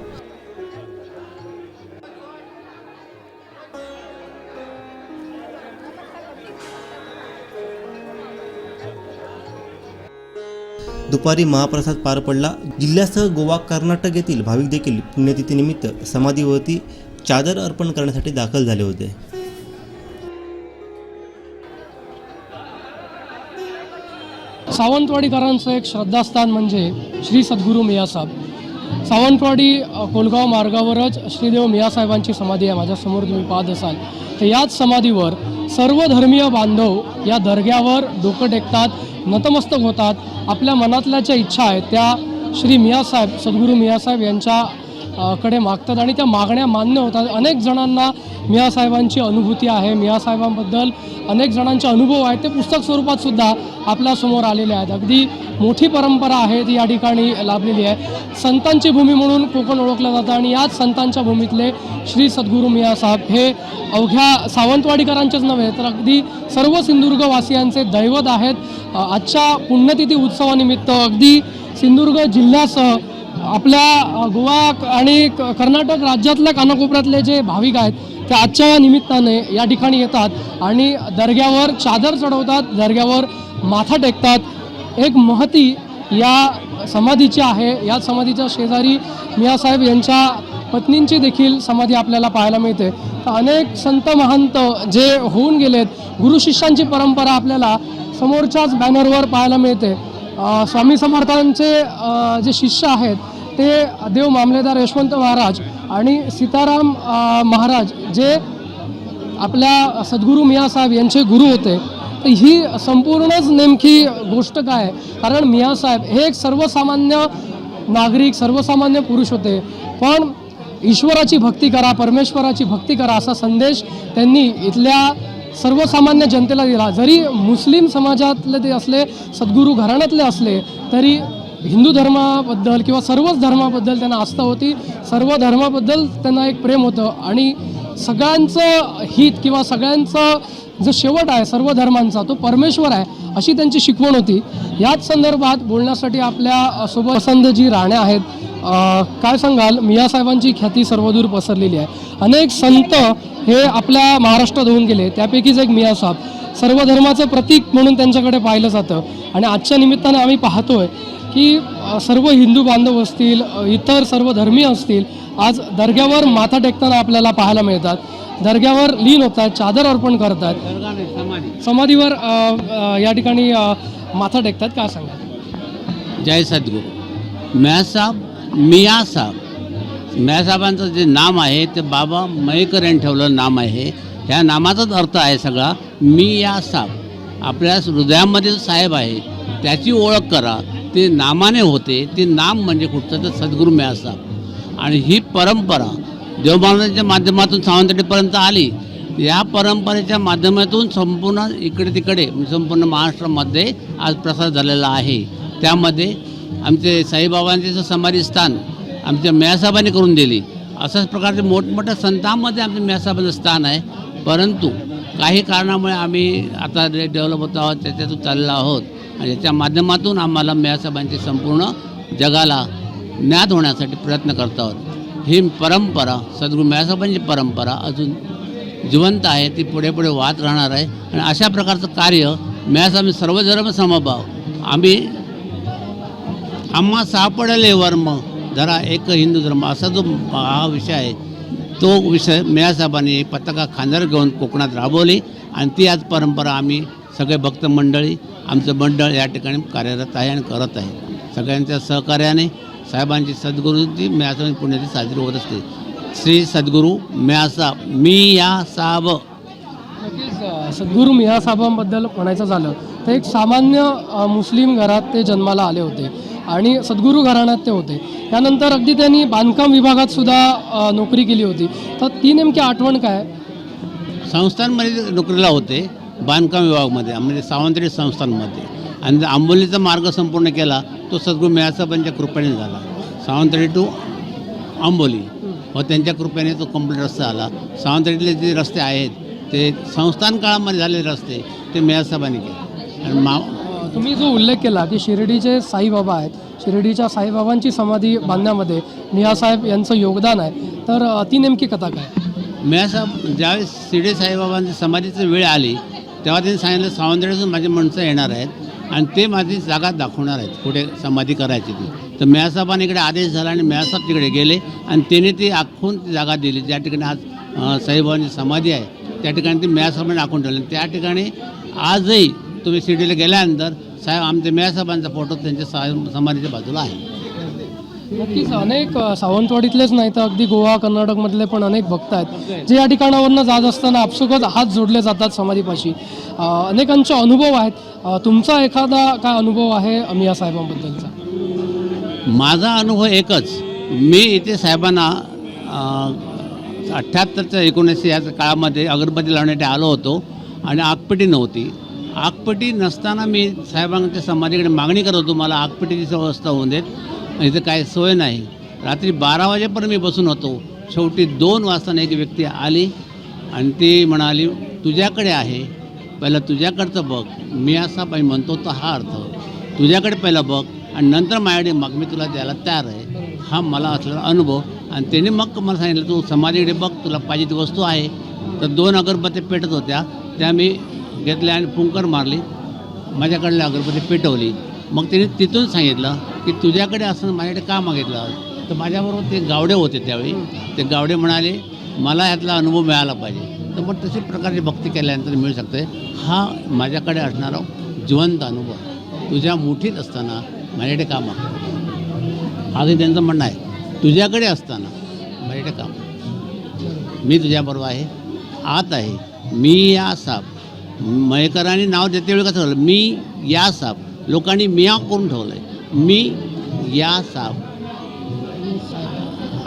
दुपारी महाप्रसाद पार पडला. जिल्ह्यासह गोवा, कर्नाटक येथील भाविक देखील पुण्यतिथीनिमित्त समाधीवरती चादर अर्पण करण्यासाठी दाखल झाले होते. सावंतवाडीकरांचं एक श्रद्धास्थान म्हणजे श्री सद्गुरू मियासाहेब. सावंतवाडी कोलगाव मार्गावरच श्रीदेव मियासाहेबांची समाधी आहे. माझ्यासमोर तुम्ही पाहत असाल तर याच समाधीवर सर्व धर्मीय बांधव या दर्ग्यावर डोकं टेकतात, नतमस्तक होतात. आपल्या मनातल्या ज्या इच्छा आहेत त्या श्री मियासाहेब, सद्गुरू मियासाहेब यांच्या कडे मागतात आणि त्या मागण्या मान्य होतात. अनेक जणांना मियासाहेबांची अनुभूती आहे, मियासाहेबांबद्दल अनेक जणांचे अनुभव आहेत, ते पुस्तक स्वरूपात सुद्धा आपल्यासमोर आलेले आहेत. अगदी मोठी परंपरा आहे ती या ठिकाणी लाभलेली आहे. संतांची भूमी म्हणून कोकण ओळखलं जातं आणि याच संतांच्या भूमीतले श्री सद्गुरू मियासाहेब हे अवघ्या सावंतवाडीकरांचेच नव्हे तर अगदी सर्व सिंधुदुर्गवासियांचे दैवत आहेत. आजच्या पुण्यतिथी उत्सवानिमित्त अगदी सिंधुदुर्ग जिल्ह्यासह आपल्या गोवा आणि कर्नाटक राज्यातल्या कानाकोपऱ्यातले जे भाविक आहेत ते आजच्या या निमित्ताने या ठिकाणी येतात आणि दर्ग्यावर चादर चढवतात, दर्ग्यावर माथा टेकतात. एक महती या समाधीची आहे. या समाधीच्या शेजारी मियासाहेब यांच्या पत्नींची देखील समाधी आपल्याला पाहायला मिळते. अनेक संत महंत जे होऊन गेलेत, गुरु शिष्यांची परंपरा आपल्याला समोरच्याच बॅनरवर पाहायला मिळते. स्वामी समर्थांचे जे शिष्य आहेत ते देव मामलेदार यशवंत महाराज आणि सीताराम महाराज जे आपल्या सद्गुरू मियासाहेब यांचे गुरु होते. तर ही संपूर्णच नेमकी गोष्ट काय आहे, कारण मियासाहेब हे एक सर्वसामान्य नागरिक, सर्वसामान्य पुरुष होते, पण ईश्वराची भक्ती करा, परमेश्वराची भक्ती करा असा संदेश त्यांनी इथल्या सर्वसामान्य जनतेला दिला. जरी मुस्लिम समाजातले ते असले, सद्गुरू घराण्यातले असले, तरी हिंदू धर्माबद्दल किंवा सर्वच धर्माबद्दल त्यांना आस्था होती, सर्व धर्माबद्दल त्यांना एक प्रेम होतं आणि सगळ्यांचं हित किंवा सगळ्यांचं जो शेवट आहे सर्व धर्मांचा तो परमेश्वर आहे अशी त्यांची शिकवण होती. याच संदर्भात बोलण्यासाठी आपल्या सोबत वसंतजी राणे आहेत. काय सांगाल, मियासाहेबांची ख्याती सर्वदूर पसरलेली आहे. अनेक संत हे आपल्या महाराष्ट्रात होऊन गेले, त्यापैकीच एक मियासाहेब. सर्व धर्माचं प्रतीक म्हणून त्यांच्याकडे पाहिलं जातं आणि आजच्या निमित्ताने आम्ही पाहतोय की सर्व हिंदू बांधव असतील, इतर सर्व धर्मीय असतील, आज दर्ग्यावर माथा टेकताना आपल्याला पाहायला मिळतात. दर्ग्यावर लीन होत आहेत, चादर अर्पण करतात, समाधीवर या ठिकाणी माथा टेकतात. काय सांगा? जय सद्गुरू. मियासाहेबांचं जे नाम आहे ते बाबा मयेकर यांनी ठेवलेलं नाम आहे. ह्या नामाचाच अर्थ आहे सगळा मियासाहेब. आपल्या हृदयामध्ये जो साहेब आहे त्याची ओळख करा, ते नामाने होते. ते नाम म्हणजे कुठचं तर सद्गुरू मियासाहेब. आणि ही परंपरा देवबांधवांच्या माध्यमातून सावंतवाडीपर्यंत आली. या परंपरेच्या माध्यमातून संपूर्ण इकडे तिकडे संपूर्ण महाराष्ट्रामध्ये आज प्रसार झालेला आहे. त्यामध्ये आमचे साईबाबांचे समाधी स्थान आमच्या मियासाहेबांनी करून दिली. अशाच प्रकारचे मोठमोठ्या संतांमध्ये आमच्या मियासाहेबांचं स्थान आहे. परंतु काही कारणामुळे आम्ही आता डेव्हलप होत आहोत, त्याच्यातून चाललेलो आहोत आणि याच्या माध्यमातून आम्हाला मियासाहेबांची संपूर्ण जगाला ज्ञात होण्यासाठी प्रयत्न करत आहोत. ही परंपरा सद्गुरू मियासाहेबांची परंपरा अजून जिवंत आहे, ती पुढे पुढे वाहत राहणार आहे. आणि अशा प्रकारचं कार्य मियासाहेब सर्व धर्म समभाव आम्ही आम्हा सापडले वर्म जरा एक हिंदू धर्म असा जो हा विषय आहे तो विषय मियासाहेबांनी पताका खांद्यावर घेऊन कोकणात राबवली आणि ती आज परंपरा आम्ही सगळे भक्त मंडळी आमचं मंडळ या ठिकाणी कार्यरत आहे आणि करत आहे. सगळ्यांच्या सहकार्याने साहेबांची सद्गुरूंची मियासाहेब पुण्याची साजरी होत असते. श्री सद्गुरू मियासाहेब. सद्गुरू मियासाहेबांबद्दल म्हणायचं झालं तर एक सामान्य मुस्लिम घरात ते जन्माला आले होते आणि सद्गुरू घराण्यात ते होते. त्यानंतर अगदी त्यांनी बांधकाम विभागात सुद्धा नोकरी केली होती. तर ती नेमकी आठवण काय? संस्थांमध्ये नोकरीला होते, बांधकाम विभागामध्ये म्हणजे सावंतवाडी संस्थांमध्ये. आणि आंबोलीचा मार्ग संपूर्ण केला तो सद्गुरू मियासाहेबांच्या कृपेने झाला. सावंतवाडी टू आंबोली व त्यांच्या कृपेने तो कंप्लीट रस्ता आला. सावंतवाडीतले जे रस्ते आहेत ते संस्थान काळामध्ये झालेले रस्ते ते मियासाहेबांनी केले. आणि तुम्ही जो उल्लेख केला की शिर्डीचे साईबाबा आहेत, शिर्डीच्या साईबाबांची समाधी बांधण्यामध्ये मियासाहेब यांचं योगदान आहे, तर ती नेमकी कथा काय? मियासाहेब ज्यावेळेस शिर्डी साईबाबांची समाधीची वेळ आली तेव्हा त्यांनी सांगितलं सावंतवाडीतून माझी माणसं येणार आहेत आणि ते माझी जागा दाखवणार आहेत कुठे समाधी करायची ती. तर मियासाहेबांनी इकडे आदेश झाला आणि मियासाहेब तिकडे गेले आणि त्याने ती आखून ती जागा दिली. ज्या ठिकाणी आज साईबाबांची समाधी आहे त्या ठिकाणी ती मियासाहेबांनी आखून ठेवली. त्या ठिकाणी आजही तुम्ही शिर्डीला गेल्यानंतर साहेब आमच्या मियासाहेबांचा फोटो त्यांच्या समाधीच्या बाजूला आहे. नक्कीच अनेक सावंतवाडीतलेच नाही तर अगदी गोवा कर्नाटकमधले पण अनेक भक्त आहेत जे या ठिकाणावरनं जात असताना आपसुकच हात जोडले जातात समाधीपाशी. अनेकांचे अनुभव आहेत. तुमचा एखादा काय अनुभव आहे मियासाहेबांबद्दलचा? माझा अनुभव एकच. मी इथे साहेबांना 78 19 या काळामध्ये अगरबत्ती लावण्यासाठी आलो होतो आणि आगपेटी नव्हती. आगपेटी नसताना मी साहेबांच्या समाधीकडे मागणी करत होतो, मला आगपेटीची व्यवस्था होऊन देत, इथं काय सोय नाही. रात्री 12 वाजेपर्यंत मी बसून होतो. शेवटी 2 वाजता एक व्यक्ती आली आणि ती म्हणाली तुझ्याकडे आहे, पहिलं तुझ्याकडचं बघ. मियासाहेब मी म्हणतो तर हा अर्थ, तुझ्याकडे पहिलं बघ आणि नंतर माझ्याकडे मग मी तुला द्यायला तयार आहे. हा मला असलेला अनुभव. आणि त्याने मग मला सांगितलं तू समाधीकडे बघ, तुला पाहिजे ती वस्तू आहे. तर 2 अगरबत्ती पेटत होत्या, त्या मी घेतल्या आणि फुंकर मारली, माझ्याकडल्या अगरबत्ती पेटवली. मग त्याने तिथून सांगितलं की तुझ्याकडे असं माझ्याकडे का मागितलं. तर माझ्याबरोबर ते गावडे होते त्यावेळी. ते गावडे म्हणाले मला ह्यातला अनुभव मिळाला पाहिजे. तर मग तशी प्रकारची भक्ती केल्यानंतर मिळू शकते. हा माझ्याकडे असणारा जिवंत अनुभव तुझ्या मुठीत असताना माझ्याकडे का मागतो. असं त्यांचं म्हणणं आहे. तुझ्याकडे असताना बैठक काम मी तुझ्याबरोबर आहे, आत आहे, मी या साहेब मयेकरांनी नाव देते वेळी कसं झालं, मी या साहेब लोकांनी मिया करून ठेवलं आहे. मी या साहेब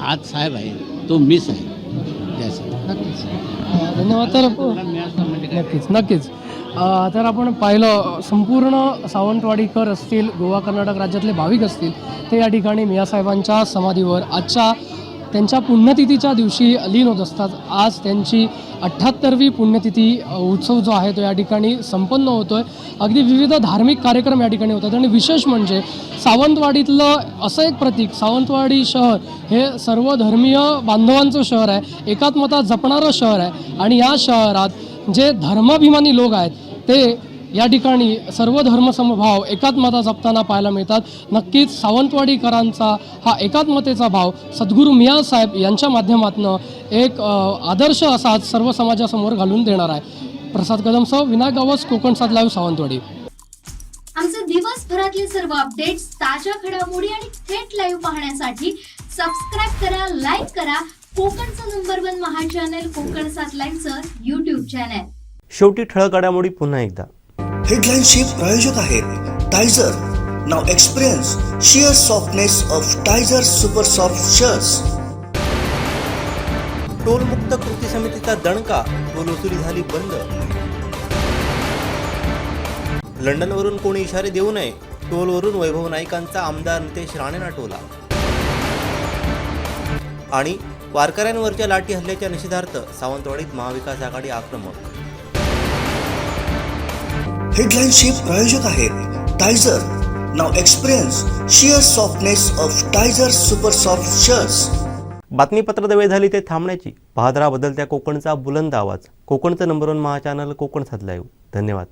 आज साहेब आहे, तो मीच आहे. नक्कीच धन्यवाद. तर नक्कीच तर आपण पाहिलं संपूर्ण सावंतवाडीकर असतील, गोवा कर्नाटक राज्यातले भाविक असतील, ते या ठिकाणी मियासाहेबांच्या समाधीवर आजच्या त्यांच्या पुण्यतिथीच्या दिवशी लीन होत असतात. आज त्यांची 78वी पुण्यतिथी उत्सव जो आहे तो या ठिकाणी संपन्न होतो आहे. अगदी विविध धार्मिक कार्यक्रम या ठिकाणी होतात आणि विशेष म्हणजे सावंतवाडीतलं असं एक प्रतीक, सावंतवाडी शहर हे सर्व धर्मीय बांधवांचं शहर आहे, एकात्मता जपणारं शहर आहे आणि या शहरात जे धर्माभिमानी लोक आहेत ते या ठिकाणी सर्व धर्मसमभाव एकात्मता जपताना पाहायला मिळतात. नक्कीच सावंतवाडीकरांचा हा एकात्मतेचा भाव सद्गुरू मिया साहेब यांच्या माध्यमातून एक आदर्श असा आज सर्व समाजासमोर घालून देणार आहे. प्रसाद कदमसह विनायक गावस, कोकण 7 लाईव्ह, सावंतवाडी. आमचे दिवसभरातले सर्व अपडेट्स, ताज्या घडामोडी आणि थेट लाईव्ह पाहण्यासाठी सबस्क्राईब करा, लाईक करा कोकणचं नंबर 1 महा चॅनल कोकण 7 लाईव्हचं यूट्यूब चॅनल. शेवटी ठळक घडामोडी पुन्हा एकदा. हेडलाईनचे प्रायोजक आहेत Tyzer. Now experience sheer softness of Tyzer super soft shirts. टोलमुक्त कृती समितीचा दणका, टोल वसुली झाली बंद. लंडनवरून कोणी इशारे देऊ नये, टोलवरून वैभव नाईकांचा आमदार नितेश राणेंना टोला. आणि वारकऱ्यांवरच्या लाठी हल्ल्याच्या निषेधार्थ सावंतवाडीत महाविकास आघाडी आक्रमक. हेडलाईनचे प्रायोजक आहेत Tyzer. Now experience sheer softness of Tyzer super soft shirts. बातमीपत्र वेळ झाली ते थांबण्याची. पाहत राहा बदलत्या कोकणचा बुलंद आवाज. कोकणचं number 1 Maha channel Kokan 7 live. धन्यवाद.